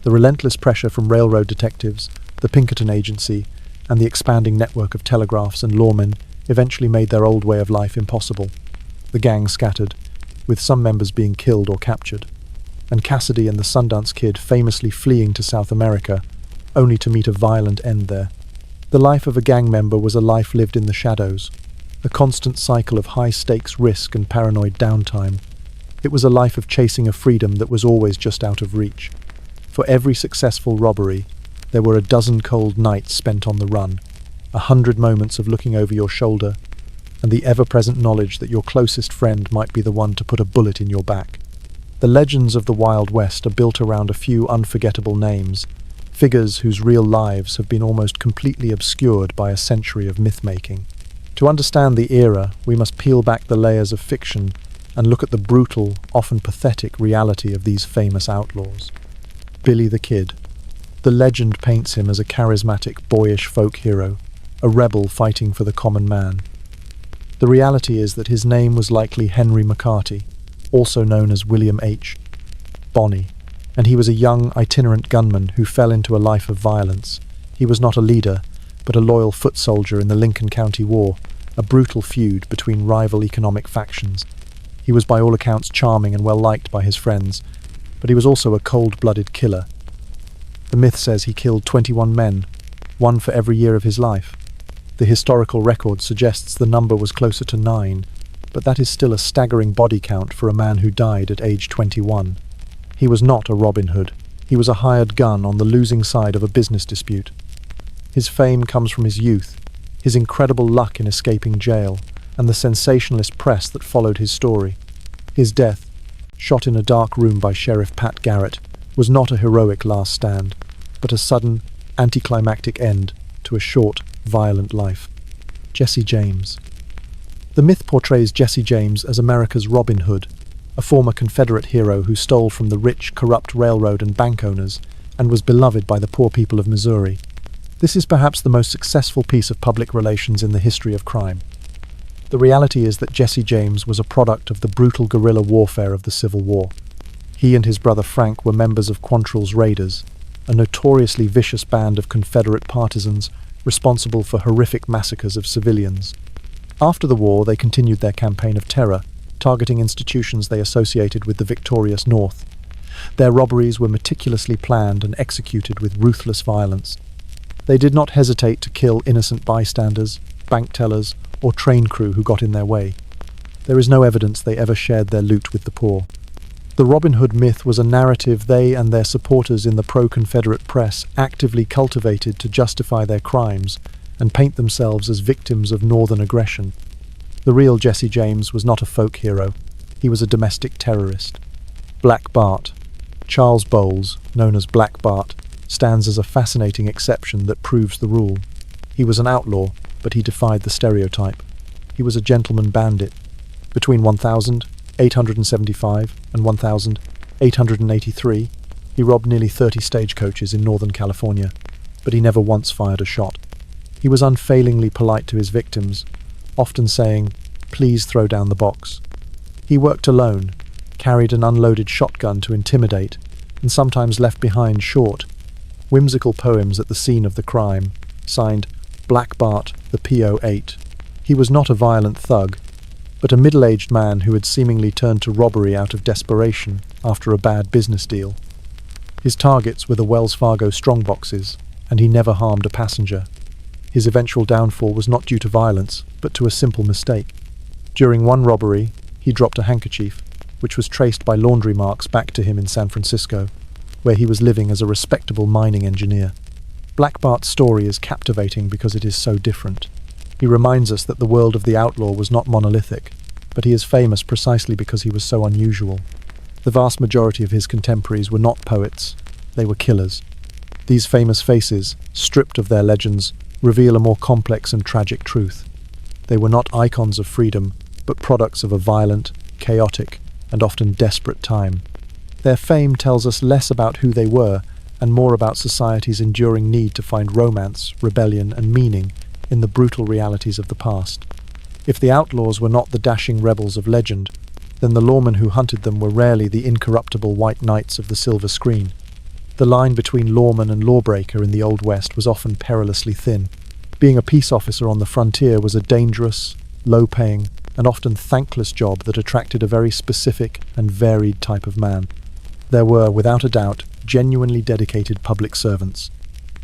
The relentless pressure from railroad detectives, the Pinkerton Agency, and the expanding network of telegraphs and lawmen eventually made their old way of life impossible. The gang scattered, with some members being killed or captured, and Cassidy and the Sundance Kid famously fleeing to South America, only to meet a violent end there. The life of a gang member was a life lived in the shadows, a constant cycle of high-stakes risk and paranoid downtime. It was a life of chasing a freedom that was always just out of reach. For every successful robbery, there were a dozen cold nights spent on the run, 100 moments of looking over your shoulder, and the ever-present knowledge that your closest friend might be the one to put a bullet in your back. The legends of the Wild West are built around a few unforgettable names, figures whose real lives have been almost completely obscured by a century of myth-making. To understand the era, we must peel back the layers of fiction and look at the brutal, often pathetic reality of these famous outlaws. Billy the Kid. The legend paints him as a charismatic, boyish folk hero, a rebel fighting for the common man. The reality is that his name was likely Henry McCarty, also known as William H. Bonney, and he was a young, itinerant gunman who fell into a life of violence. He was not a leader, but a loyal foot soldier in the Lincoln County War, a brutal feud between rival economic factions. He was by all accounts charming and well-liked by his friends, but he was also a cold-blooded killer. The myth says he killed 21 men, one for every year of his life. The historical record suggests the number was closer to 9, but that is still a staggering body count for a man who died at age 21. He was not a Robin Hood. He was a hired gun on the losing side of a business dispute. His fame comes from his youth, his incredible luck in escaping jail, and the sensationalist press that followed his story. His death, shot in a dark room by Sheriff Pat Garrett, was not a heroic last stand, but a sudden, anticlimactic end to a short, violent life. Jesse James. The myth portrays Jesse James as America's Robin Hood, a former Confederate hero who stole from the rich, corrupt railroad and bank owners and was beloved by the poor people of Missouri. This is perhaps the most successful piece of public relations in the history of crime. The reality is that Jesse James was a product of the brutal guerrilla warfare of the Civil War. He and his brother Frank were members of Quantrill's Raiders, a notoriously vicious band of Confederate partisans responsible for horrific massacres of civilians. After the war, they continued their campaign of terror, targeting institutions they associated with the victorious North. Their robberies were meticulously planned and executed with ruthless violence. They did not hesitate to kill innocent bystanders, bank tellers, or train crew who got in their way. There is no evidence they ever shared their loot with the poor. The Robin Hood myth was a narrative they and their supporters in the pro-Confederate press actively cultivated to justify their crimes and paint themselves as victims of Northern aggression. The real Jesse James was not a folk hero. He was a domestic terrorist. Black Bart. Charles Bowles, known as Black Bart, stands as a fascinating exception that proves the rule. He was an outlaw, but he defied the stereotype. He was a gentleman bandit. Between 1875 and 1883, he robbed nearly 30 stagecoaches in Northern California, but he never once fired a shot. He was unfailingly polite to his victims, often saying, "Please throw down the box." He worked alone, carried an unloaded shotgun to intimidate, and sometimes left behind short, whimsical poems at the scene of the crime, signed Black Bart, the PO8. He was not a violent thug, but a middle-aged man who had seemingly turned to robbery out of desperation after a bad business deal. His targets were the Wells Fargo strongboxes, and he never harmed a passenger. His eventual downfall was not due to violence, but to a simple mistake. During one robbery, he dropped a handkerchief, which was traced by laundry marks back to him in San Francisco, where he was living as a respectable mining engineer. Black Bart's story is captivating because it is so different. He reminds us that the world of the outlaw was not monolithic, but he is famous precisely because he was so unusual. The vast majority of his contemporaries were not poets, they were killers. These famous faces, stripped of their legends, reveal a more complex and tragic truth. They were not icons of freedom, but products of a violent, chaotic, and often desperate time. Their fame tells us less about who they were and more about society's enduring need to find romance, rebellion, and meaning in the brutal realities of the past. If the outlaws were not the dashing rebels of legend, then the lawmen who hunted them were rarely the incorruptible white knights of the silver screen. The line between lawman and lawbreaker in the Old West was often perilously thin. Being a peace officer on the frontier was a dangerous, low-paying, and often thankless job that attracted a very specific and varied type of man. There were, without a doubt, genuinely dedicated public servants,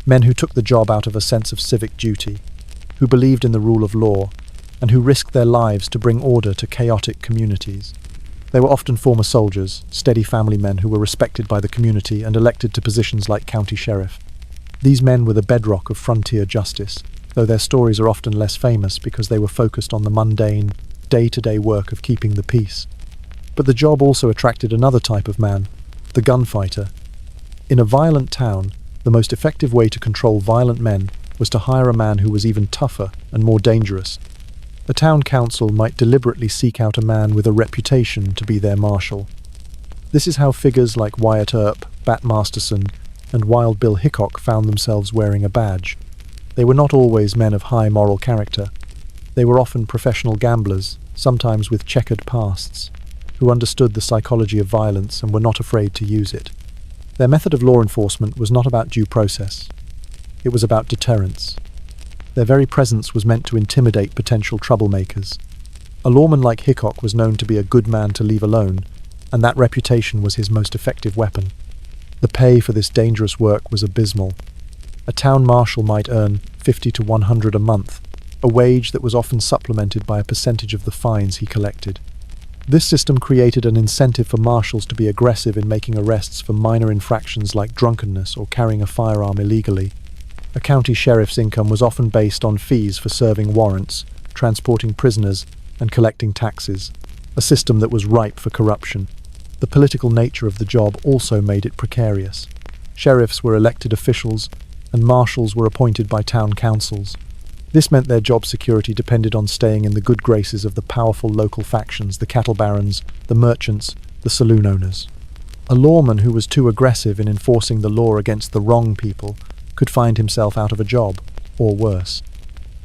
men who took the job out of a sense of civic duty, who believed in the rule of law, and who risked their lives to bring order to chaotic communities. They were often former soldiers, steady family men who were respected by the community and elected to positions like county sheriff. These men were the bedrock of frontier justice, though their stories are often less famous because they were focused on the mundane, day-to-day work of keeping the peace. But the job also attracted another type of man, the gunfighter. In a violent town, the most effective way to control violent men was to hire a man who was even tougher and more dangerous. A town council might deliberately seek out a man with a reputation to be their marshal. This is how figures like Wyatt Earp, Bat Masterson, and Wild Bill Hickok found themselves wearing a badge. They were not always men of high moral character. They were often professional gamblers, sometimes with checkered pasts, who understood the psychology of violence and were not afraid to use it. Their method of law enforcement was not about due process. It was about deterrence. Their very presence was meant to intimidate potential troublemakers. A lawman like Hickok was known to be a good man to leave alone, and that reputation was his most effective weapon. The pay for this dangerous work was abysmal. A town marshal might earn 50 to 100 a month, a wage that was often supplemented by a percentage of the fines he collected. This system created an incentive for marshals to be aggressive in making arrests for minor infractions like drunkenness or carrying a firearm illegally. A county sheriff's income was often based on fees for serving warrants, transporting prisoners, and collecting taxes, a system that was ripe for corruption. The political nature of the job also made it precarious. Sheriffs were elected officials, and marshals were appointed by town councils. This meant their job security depended on staying in the good graces of the powerful local factions, the cattle barons, the merchants, the saloon owners. A lawman who was too aggressive in enforcing the law against the wrong people could find himself out of a job, or worse.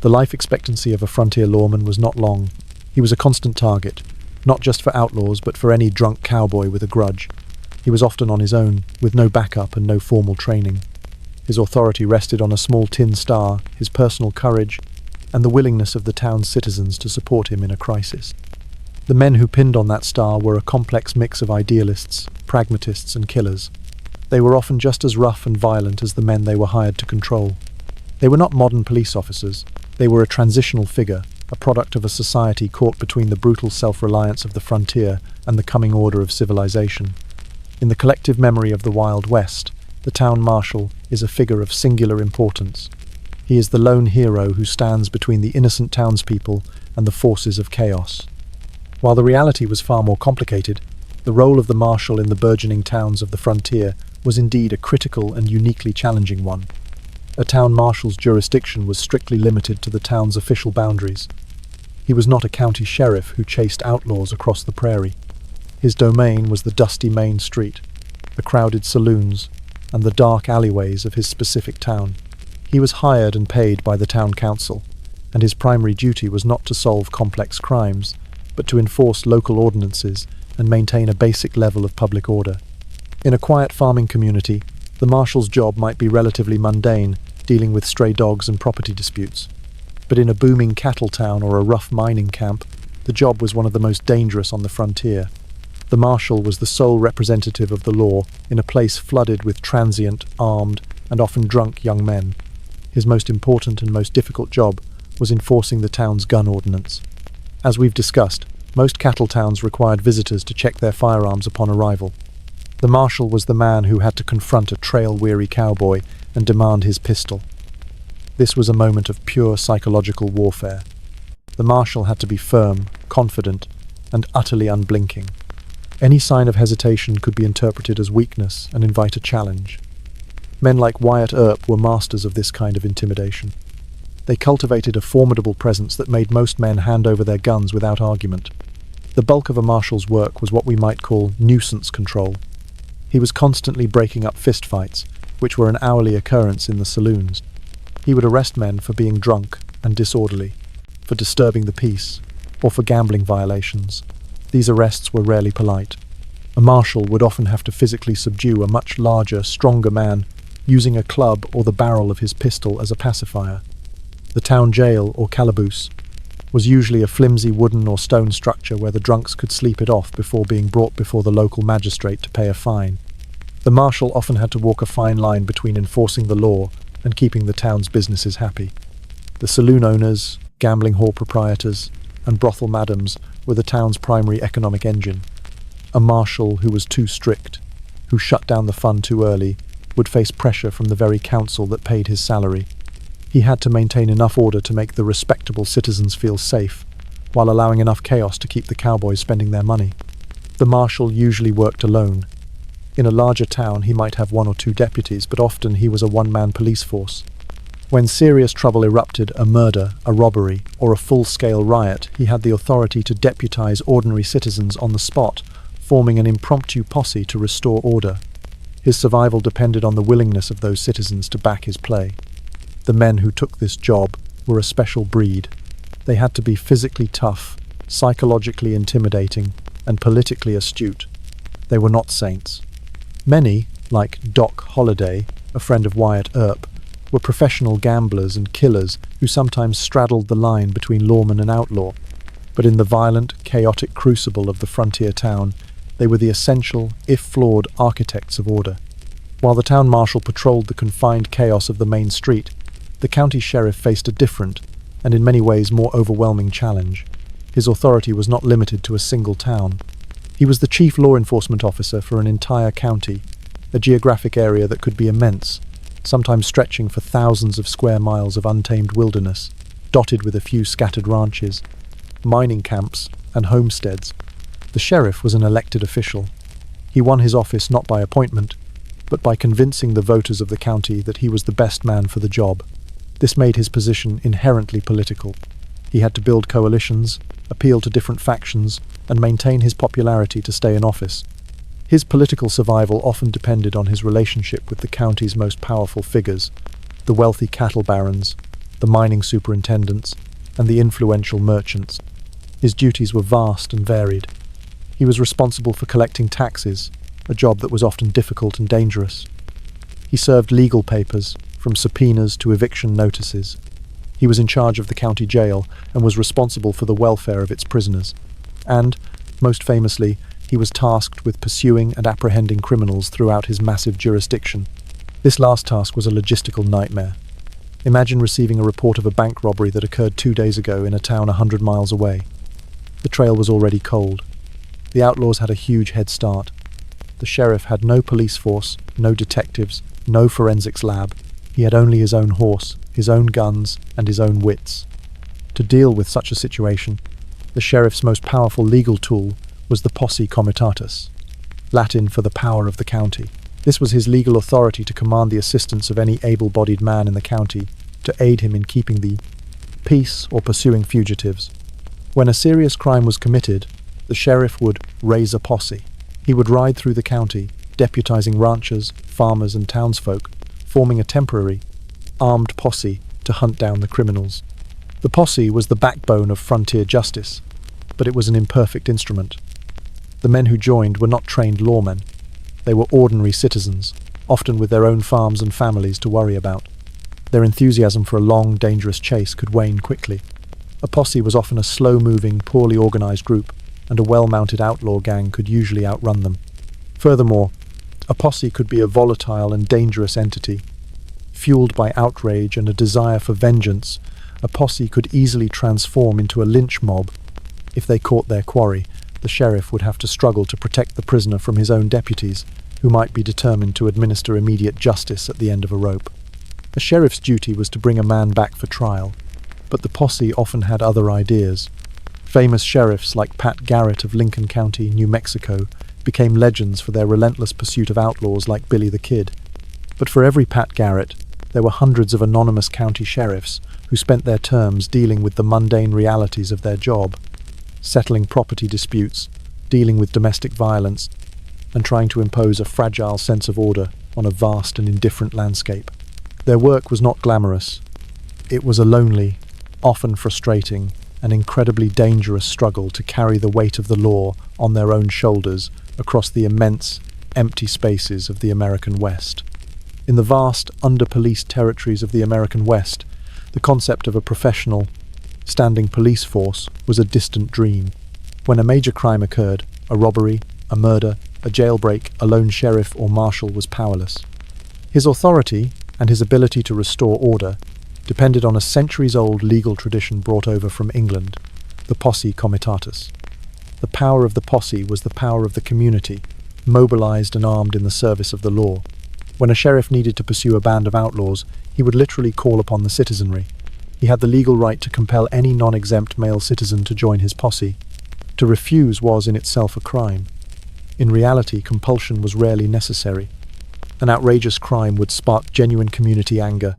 The life expectancy of a frontier lawman was not long. He was a constant target, not just for outlaws, but for any drunk cowboy with a grudge. He was often on his own, with no backup and no formal training. His authority rested on a small tin star, his personal courage, and the willingness of the town's citizens to support him in a crisis. The men who pinned on that star were a complex mix of idealists, pragmatists, and killers. They were often just as rough and violent as the men they were hired to control. They were not modern police officers. They were a transitional figure, a product of a society caught between the brutal self-reliance of the frontier and the coming order of civilization. In the collective memory of the Wild West, the town marshal is a figure of singular importance. He is the lone hero who stands between the innocent townspeople and the forces of chaos. While the reality was far more complicated, the role of the marshal in the burgeoning towns of the frontier was indeed a critical and uniquely challenging one. A town marshal's jurisdiction was strictly limited to the town's official boundaries. He was not a county sheriff who chased outlaws across the prairie. His domain was the dusty main street, the crowded saloons, and the dark alleyways of his specific town. He was hired and paid by the town council, and his primary duty was not to solve complex crimes, but to enforce local ordinances and maintain a basic level of public order. In a quiet farming community, the marshal's job might be relatively mundane, dealing with stray dogs and property disputes. But in a booming cattle town or a rough mining camp, the job was one of the most dangerous on the frontier. The marshal was the sole representative of the law in a place flooded with transient, armed, and often drunk young men. His most important and most difficult job was enforcing the town's gun ordinance. As we've discussed, most cattle towns required visitors to check their firearms upon arrival. The marshal was the man who had to confront a trail-weary cowboy and demand his pistol. This was a moment of pure psychological warfare. The marshal had to be firm, confident, and utterly unblinking. Any sign of hesitation could be interpreted as weakness and invite a challenge. Men like Wyatt Earp were masters of this kind of intimidation. They cultivated a formidable presence that made most men hand over their guns without argument. The bulk of a marshal's work was what we might call nuisance control. He was constantly breaking up fistfights, which were an hourly occurrence in the saloons. He would arrest men for being drunk and disorderly, for disturbing the peace, or for gambling violations. These arrests were rarely polite. A marshal would often have to physically subdue a much larger, stronger man, using a club or the barrel of his pistol as a pacifier. The town jail, or calaboose, was usually a flimsy wooden or stone structure where the drunks could sleep it off before being brought before the local magistrate to pay a fine. The marshal often had to walk a fine line between enforcing the law and keeping the town's businesses happy. The saloon owners, gambling hall proprietors, and brothel madams were the town's primary economic engine. A marshal who was too strict, who shut down the fun too early, would face pressure from the very council that paid his salary. He had to maintain enough order to make the respectable citizens feel safe, while allowing enough chaos to keep the cowboys spending their money. The marshal usually worked alone. In a larger town, he might have one or two deputies, but often he was a one-man police force. When serious trouble erupted, a murder, a robbery, or a full-scale riot, he had the authority to deputize ordinary citizens on the spot, forming an impromptu posse to restore order. His survival depended on the willingness of those citizens to back his play. The men who took this job were a special breed. They had to be physically tough, psychologically intimidating, and politically astute. They were not saints. Many, like Doc Holliday, a friend of Wyatt Earp, were professional gamblers and killers who sometimes straddled the line between lawman and outlaw. But in the violent, chaotic crucible of the frontier town, they were the essential, if flawed, architects of order. While the town marshal patrolled the confined chaos of the main street, the county sheriff faced a different, and in many ways more overwhelming challenge. His authority was not limited to a single town. He was the chief law enforcement officer for an entire county, a geographic area that could be immense, sometimes stretching for thousands of square miles of untamed wilderness, dotted with a few scattered ranches, mining camps, and homesteads. The sheriff was an elected official. He won his office not by appointment, but by convincing the voters of the county that he was the best man for the job. This made his position inherently political. He had to build coalitions, appeal to different factions, and maintain his popularity to stay in office. His political survival often depended on his relationship with the county's most powerful figures, the wealthy cattle barons, the mining superintendents, and the influential merchants. His duties were vast and varied. He was responsible for collecting taxes, a job that was often difficult and dangerous. He served legal papers, from subpoenas to eviction notices. He was in charge of the county jail and was responsible for the welfare of its prisoners. And, most famously, he was tasked with pursuing and apprehending criminals throughout his massive jurisdiction. This last task was a logistical nightmare. Imagine receiving a report of a bank robbery that occurred 2 days ago in a town 100 miles away. The trail was already cold. The outlaws had a huge head start. The sheriff had no police force, no detectives, no forensics lab. He had only his own horse, his own guns, and his own wits. To deal with such a situation, the sheriff's most powerful legal tool was the posse comitatus, Latin for the power of the county. This was his legal authority to command the assistance of any able-bodied man in the county to aid him in keeping the peace or pursuing fugitives. When a serious crime was committed, the sheriff would raise a posse. He would ride through the county, deputizing ranchers, farmers, and townsfolk, forming a temporary, armed posse to hunt down the criminals. The posse was the backbone of frontier justice, but it was an imperfect instrument. The men who joined were not trained lawmen. They were ordinary citizens, often with their own farms and families to worry about. Their enthusiasm for a long, dangerous chase could wane quickly. A posse was often a slow-moving, poorly organized group, and a well-mounted outlaw gang could usually outrun them. Furthermore, a posse could be a volatile and dangerous entity. Fueled by outrage and a desire for vengeance, a posse could easily transform into a lynch mob. If they caught their quarry, the sheriff would have to struggle to protect the prisoner from his own deputies, who might be determined to administer immediate justice at the end of a rope. A sheriff's duty was to bring a man back for trial, but the posse often had other ideas. Famous sheriffs like Pat Garrett of Lincoln County, New Mexico, became legends for their relentless pursuit of outlaws like Billy the Kid. But for every Pat Garrett, there were hundreds of anonymous county sheriffs who spent their terms dealing with the mundane realities of their job, settling property disputes, dealing with domestic violence, and trying to impose a fragile sense of order on a vast and indifferent landscape. Their work was not glamorous. It was a lonely, often frustrating, and incredibly dangerous struggle to carry the weight of the law on their own shoulders across the immense, empty spaces of the American West. In the vast, under-policed territories of the American West, the concept of a professional, standing police force was a distant dream. When a major crime occurred, a robbery, a murder, a jailbreak, a lone sheriff or marshal was powerless. His authority, and his ability to restore order, depended on a centuries-old legal tradition brought over from England, the posse comitatus. The power of the posse was the power of the community, mobilized and armed in the service of the law. When a sheriff needed to pursue a band of outlaws, he would literally call upon the citizenry. He had the legal right to compel any non-exempt male citizen to join his posse. To refuse was in itself a crime. In reality, compulsion was rarely necessary. An outrageous crime would spark genuine community anger,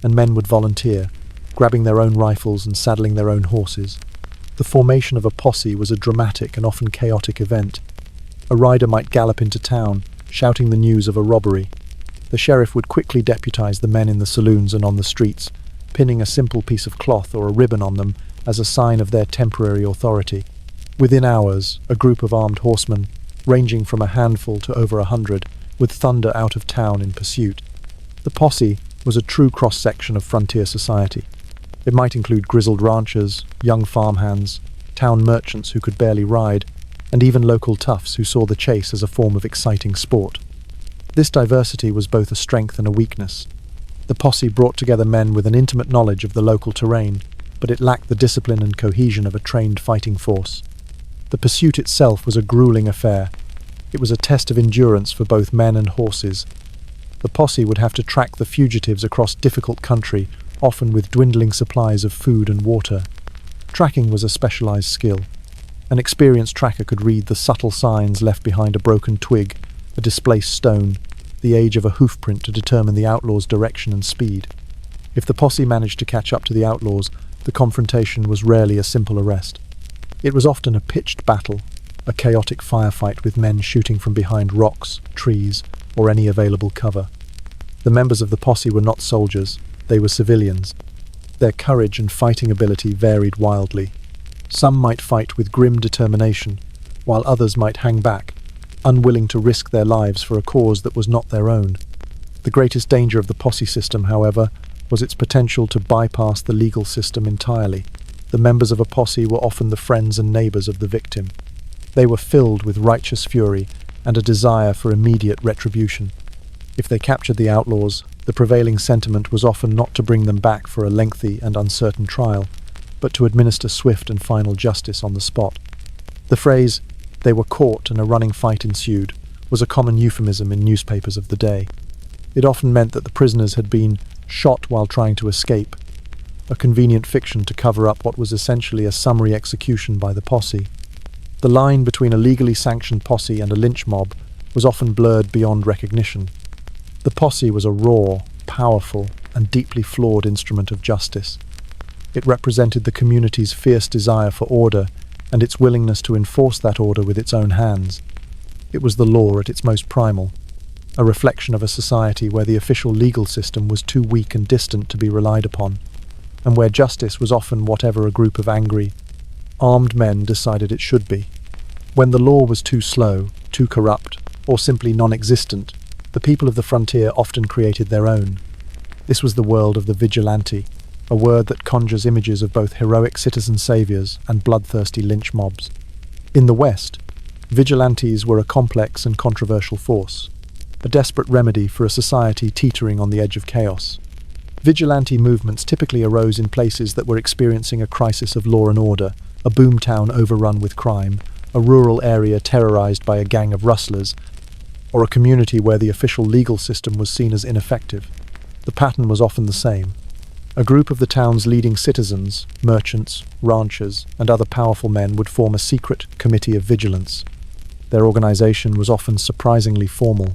and men would volunteer, grabbing their own rifles and saddling their own horses. The formation of a posse was a dramatic and often chaotic event. A rider might gallop into town, shouting the news of a robbery. The sheriff would quickly deputize the men in the saloons and on the streets, pinning a simple piece of cloth or a ribbon on them as a sign of their temporary authority. Within hours, a group of armed horsemen, ranging from a handful to over 100, would thunder out of town in pursuit. The posse, was a true cross-section of frontier society. It might include grizzled ranchers, young farmhands, town merchants who could barely ride, and even local toughs who saw the chase as a form of exciting sport. This diversity was both a strength and a weakness. The posse brought together men with an intimate knowledge of the local terrain, but it lacked the discipline and cohesion of a trained fighting force. The pursuit itself was a grueling affair. It was a test of endurance for both men and horses. The posse would have to track the fugitives across difficult country, often with dwindling supplies of food and water. Tracking was a specialized skill. An experienced tracker could read the subtle signs left behind a broken twig, a displaced stone, the age of a hoofprint to determine the outlaw's direction and speed. If the posse managed to catch up to the outlaws, the confrontation was rarely a simple arrest. It was often a pitched battle, a chaotic firefight with men shooting from behind rocks, trees, or any available cover. The members of the posse were not soldiers, they were civilians. Their courage and fighting ability varied wildly. Some might fight with grim determination, while others might hang back, unwilling to risk their lives for a cause that was not their own. The greatest danger of the posse system, however, was its potential to bypass the legal system entirely. The members of a posse were often the friends and neighbors of the victim. They were filled with righteous fury and a desire for immediate retribution. If they captured the outlaws, the prevailing sentiment was often not to bring them back for a lengthy and uncertain trial, but to administer swift and final justice on the spot. The phrase, "they were caught and a running fight ensued," was a common euphemism in newspapers of the day. It often meant that the prisoners had been shot while trying to escape, a convenient fiction to cover up what was essentially a summary execution by the posse. The line between a legally sanctioned posse and a lynch mob was often blurred beyond recognition. The posse was a raw, powerful, and deeply flawed instrument of justice. It represented the community's fierce desire for order and its willingness to enforce that order with its own hands. It was the law at its most primal, a reflection of a society where the official legal system was too weak and distant to be relied upon, and where justice was often whatever a group of angry, armed men decided it should be. When the law was too slow, too corrupt, or simply non-existent, the people of the frontier often created their own. This was the world of the vigilante, a word that conjures images of both heroic citizen saviors and bloodthirsty lynch mobs. In the West, vigilantes were a complex and controversial force, a desperate remedy for a society teetering on the edge of chaos. Vigilante movements typically arose in places that were experiencing a crisis of law and order, a boomtown overrun with crime, a rural area terrorized by a gang of rustlers, or a community where the official legal system was seen as ineffective. The pattern was often the same. A group of the town's leading citizens, merchants, ranchers, and other powerful men would form a secret committee of vigilance. Their organization was often surprisingly formal.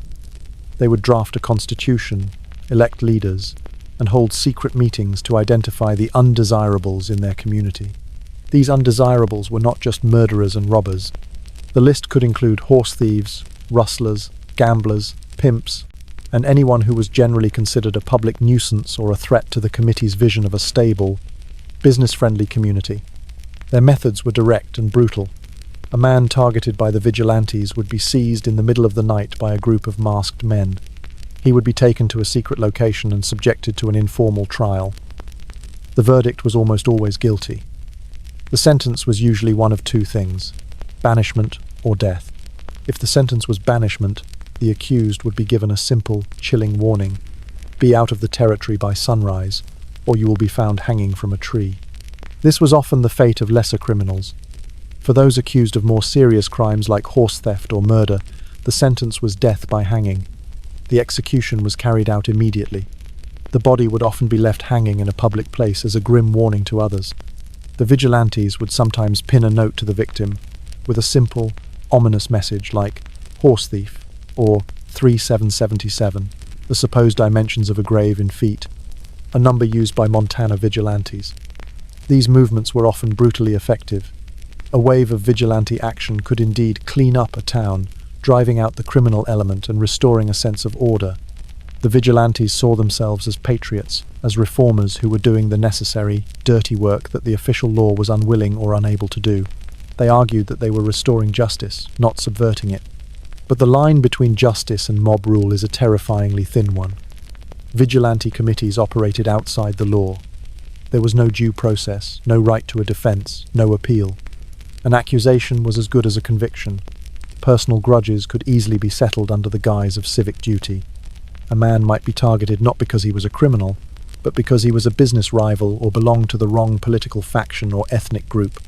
They would draft a constitution, elect leaders, and hold secret meetings to identify the undesirables in their community. These undesirables were not just murderers and robbers. The list could include horse thieves, rustlers, gamblers, pimps, and anyone who was generally considered a public nuisance or a threat to the committee's vision of a stable, business-friendly community. Their methods were direct and brutal. A man targeted by the vigilantes would be seized in the middle of the night by a group of masked men. He would be taken to a secret location and subjected to an informal trial. The verdict was almost always guilty. The sentence was usually one of two things: banishment or death. If the sentence was banishment, the accused would be given a simple, chilling warning: be out of the territory by sunrise, or you will be found hanging from a tree. This was often the fate of lesser criminals. For those accused of more serious crimes like horse theft or murder, the sentence was death by hanging. The execution was carried out immediately. The body would often be left hanging in a public place as a grim warning to others. The vigilantes would sometimes pin a note to the victim with a simple, ominous message like "horse thief" or 3777, the supposed dimensions of a grave in feet, a number used by Montana vigilantes. These movements were often brutally effective. A wave of vigilante action could indeed clean up a town, driving out the criminal element and restoring a sense of order. The vigilantes saw themselves as patriots, as reformers who were doing the necessary, dirty work that the official law was unwilling or unable to do. They argued that they were restoring justice, not subverting it. But the line between justice and mob rule is a terrifyingly thin one. Vigilante committees operated outside the law. There was no due process, no right to a defense, no appeal. An accusation was as good as a conviction. Personal grudges could easily be settled under the guise of civic duty. A man might be targeted not because he was a criminal, but because he was a business rival or belonged to the wrong political faction or ethnic group.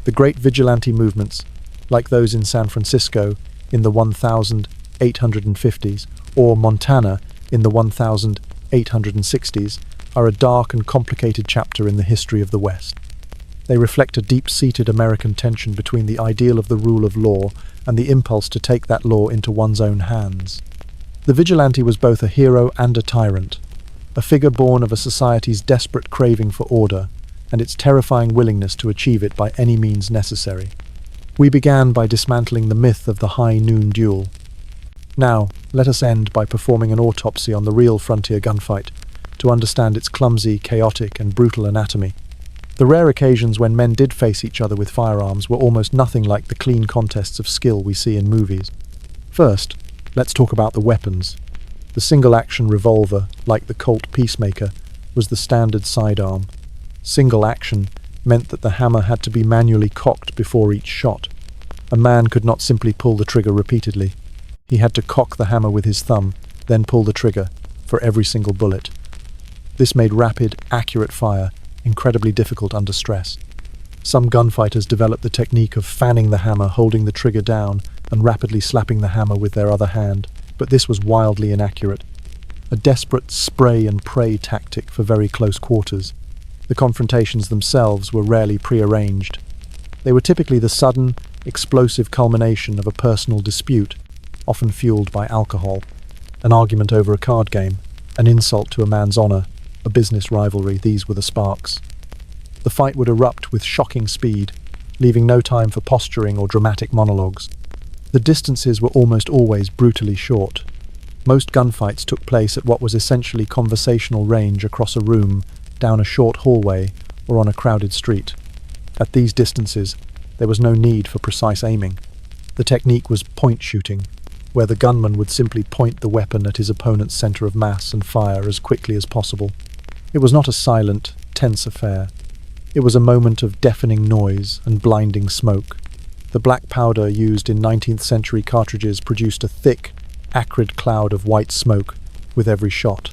The great vigilante movements, like those in San Francisco in the 1850s or Montana in the 1860s, are a dark and complicated chapter in the history of the West. They reflect a deep-seated American tension between the ideal of the rule of law and the impulse to take that law into one's own hands. The vigilante was both a hero and a tyrant, a figure born of a society's desperate craving for order and its terrifying willingness to achieve it by any means necessary. We began by dismantling the myth of the high noon duel. Now, let us end by performing an autopsy on the real frontier gunfight to understand its clumsy, chaotic, and brutal anatomy. The rare occasions when men did face each other with firearms were almost nothing like the clean contests of skill we see in movies. First, let's talk about the weapons. The single-action revolver, like the Colt Peacemaker, was the standard sidearm. Single action meant that the hammer had to be manually cocked before each shot. A man could not simply pull the trigger repeatedly. He had to cock the hammer with his thumb, then pull the trigger for every single bullet. This made rapid, accurate fire incredibly difficult under stress. Some gunfighters developed the technique of fanning the hammer, holding the trigger down, and rapidly slapping the hammer with their other hand, but this was wildly inaccurate. A desperate spray and pray tactic for very close quarters. The confrontations themselves were rarely prearranged. They were typically the sudden, explosive culmination of a personal dispute, often fueled by alcohol, an argument over a card game, an insult to a man's honor, a business rivalry. These were the sparks. The fight would erupt with shocking speed, leaving no time for posturing or dramatic monologues. The distances were almost always brutally short. Most gunfights took place at what was essentially conversational range across a room, down a short hallway, or on a crowded street. At these distances, there was no need for precise aiming. The technique was point shooting, where the gunman would simply point the weapon at his opponent's center of mass and fire as quickly as possible. It was not a silent, tense affair. It was a moment of deafening noise and blinding smoke. The black powder used in 19th century cartridges produced a thick, acrid cloud of white smoke with every shot.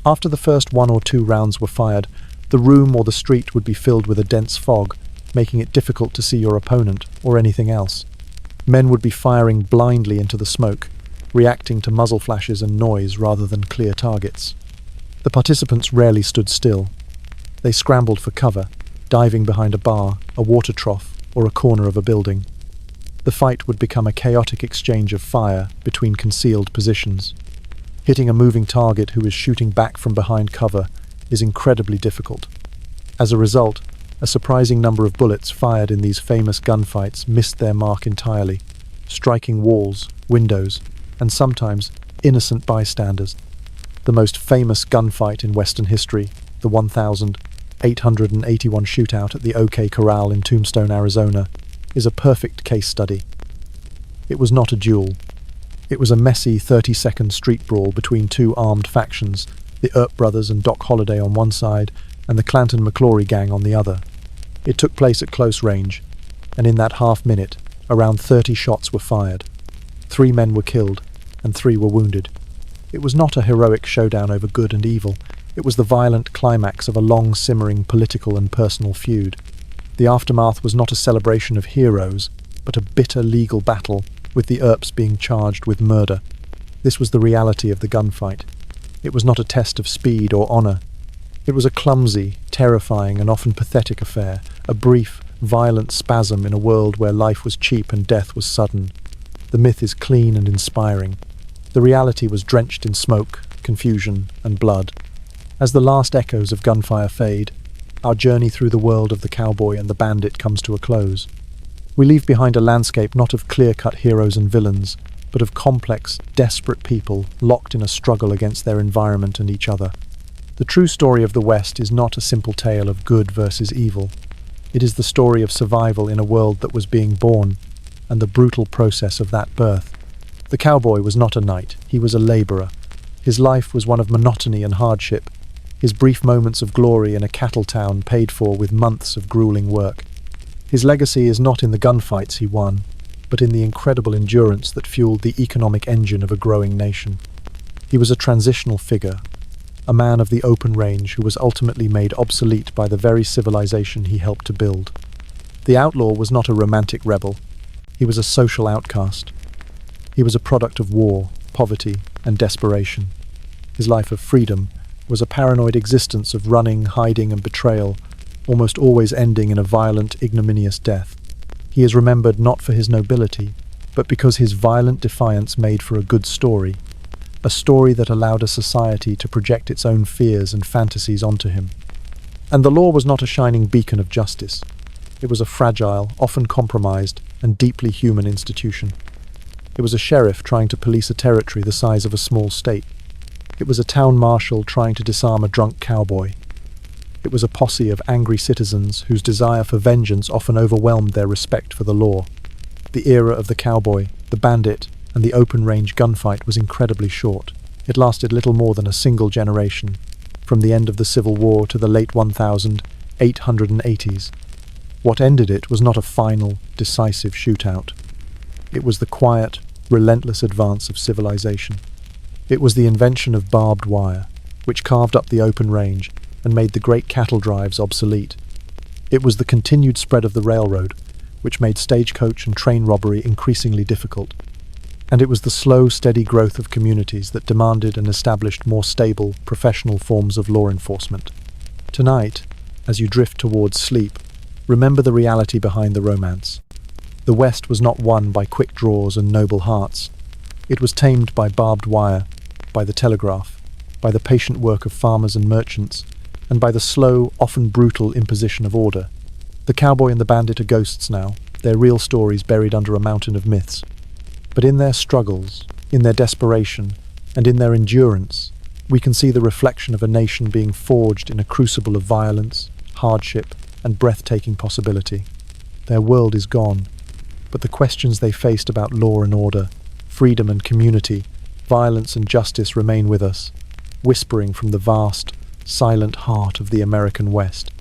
After the first 1 or 2 rounds were fired, the room or the street would be filled with a dense fog, making it difficult to see your opponent or anything else. Men would be firing blindly into the smoke, reacting to muzzle flashes and noise rather than clear targets. The participants rarely stood still. They scrambled for cover, diving behind a bar, a water trough, or a corner of a building. The fight would become a chaotic exchange of fire between concealed positions. Hitting a moving target who is shooting back from behind cover is incredibly difficult. As a result, a surprising number of bullets fired in these famous gunfights missed their mark entirely, striking walls, windows, and sometimes innocent bystanders. The most famous gunfight in Western history, the 1881 shootout at the OK Corral in Tombstone, Arizona, is a perfect case study. It was not a duel. It was a messy 30-second street brawl between 2 armed factions, the Earp brothers and Doc Holliday on one side, and the Clanton-McClory gang on the other. It took place at close range, and in that half-minute, around 30 shots were fired. 3 men were killed, and 3 were wounded. It was not a heroic showdown over good and evil. It was the violent climax of a long-simmering political and personal feud. The aftermath was not a celebration of heroes, but a bitter legal battle, with the Earps being charged with murder. This was the reality of the gunfight. It was not a test of speed or honor. It was a clumsy, terrifying, and often pathetic affair, a brief, violent spasm in a world where life was cheap and death was sudden. The myth is clean and inspiring. The reality was drenched in smoke, confusion, and blood. As the last echoes of gunfire fade, our journey through the world of the cowboy and the bandit comes to a close. We leave behind a landscape not of clear-cut heroes and villains, but of complex, desperate people locked in a struggle against their environment and each other. The true story of the West is not a simple tale of good versus evil. It is the story of survival in a world that was being born, and the brutal process of that birth. The cowboy was not a knight, he was a laborer, His life was one of monotony and hardship, his brief moments of glory in a cattle town paid for with months of grueling work. His legacy is not in the gunfights he won, but in the incredible endurance that fueled the economic engine of a growing nation. He was a transitional figure, a man of the open range who was ultimately made obsolete by the very civilization he helped to build. The outlaw was not a romantic rebel. He was a social outcast. He was a product of war, poverty, and desperation. His life of freedom was a paranoid existence of running, hiding, and betrayal, almost always ending in a violent, ignominious death. He is remembered not for his nobility, but because his violent defiance made for a good story, a story that allowed a society to project its own fears and fantasies onto him. And the law was not a shining beacon of justice. It was a fragile, often compromised, and deeply human institution. It was a sheriff trying to police a territory the size of a small state. It was a town marshal trying to disarm a drunk cowboy. It was a posse of angry citizens whose desire for vengeance often overwhelmed their respect for the law. The era of the cowboy, the bandit, and the open-range gunfight was incredibly short. It lasted little more than a single generation, from the end of the Civil War to the late 1880s. What ended it was not a final, decisive shootout. It was the quiet, relentless advance of civilization. It was the invention of barbed wire, which carved up the open range and made the great cattle drives obsolete. It was the continued spread of the railroad, which made stagecoach and train robbery increasingly difficult. And it was the slow, steady growth of communities that demanded and established more stable, professional forms of law enforcement. Tonight, as you drift towards sleep, remember the reality behind the romance. The West was not won by quick draws and noble hearts. It was tamed by barbed wire, by the telegraph, by the patient work of farmers and merchants, and by the slow, often brutal imposition of order. The cowboy and the bandit are ghosts now, their real stories buried under a mountain of myths. But in their struggles, in their desperation, and in their endurance, we can see the reflection of a nation being forged in a crucible of violence, hardship, and breathtaking possibility. Their world is gone, but the questions they faced about law and order, freedom and community, violence and justice remain with us, whispering from the vast, silent heart of the American West.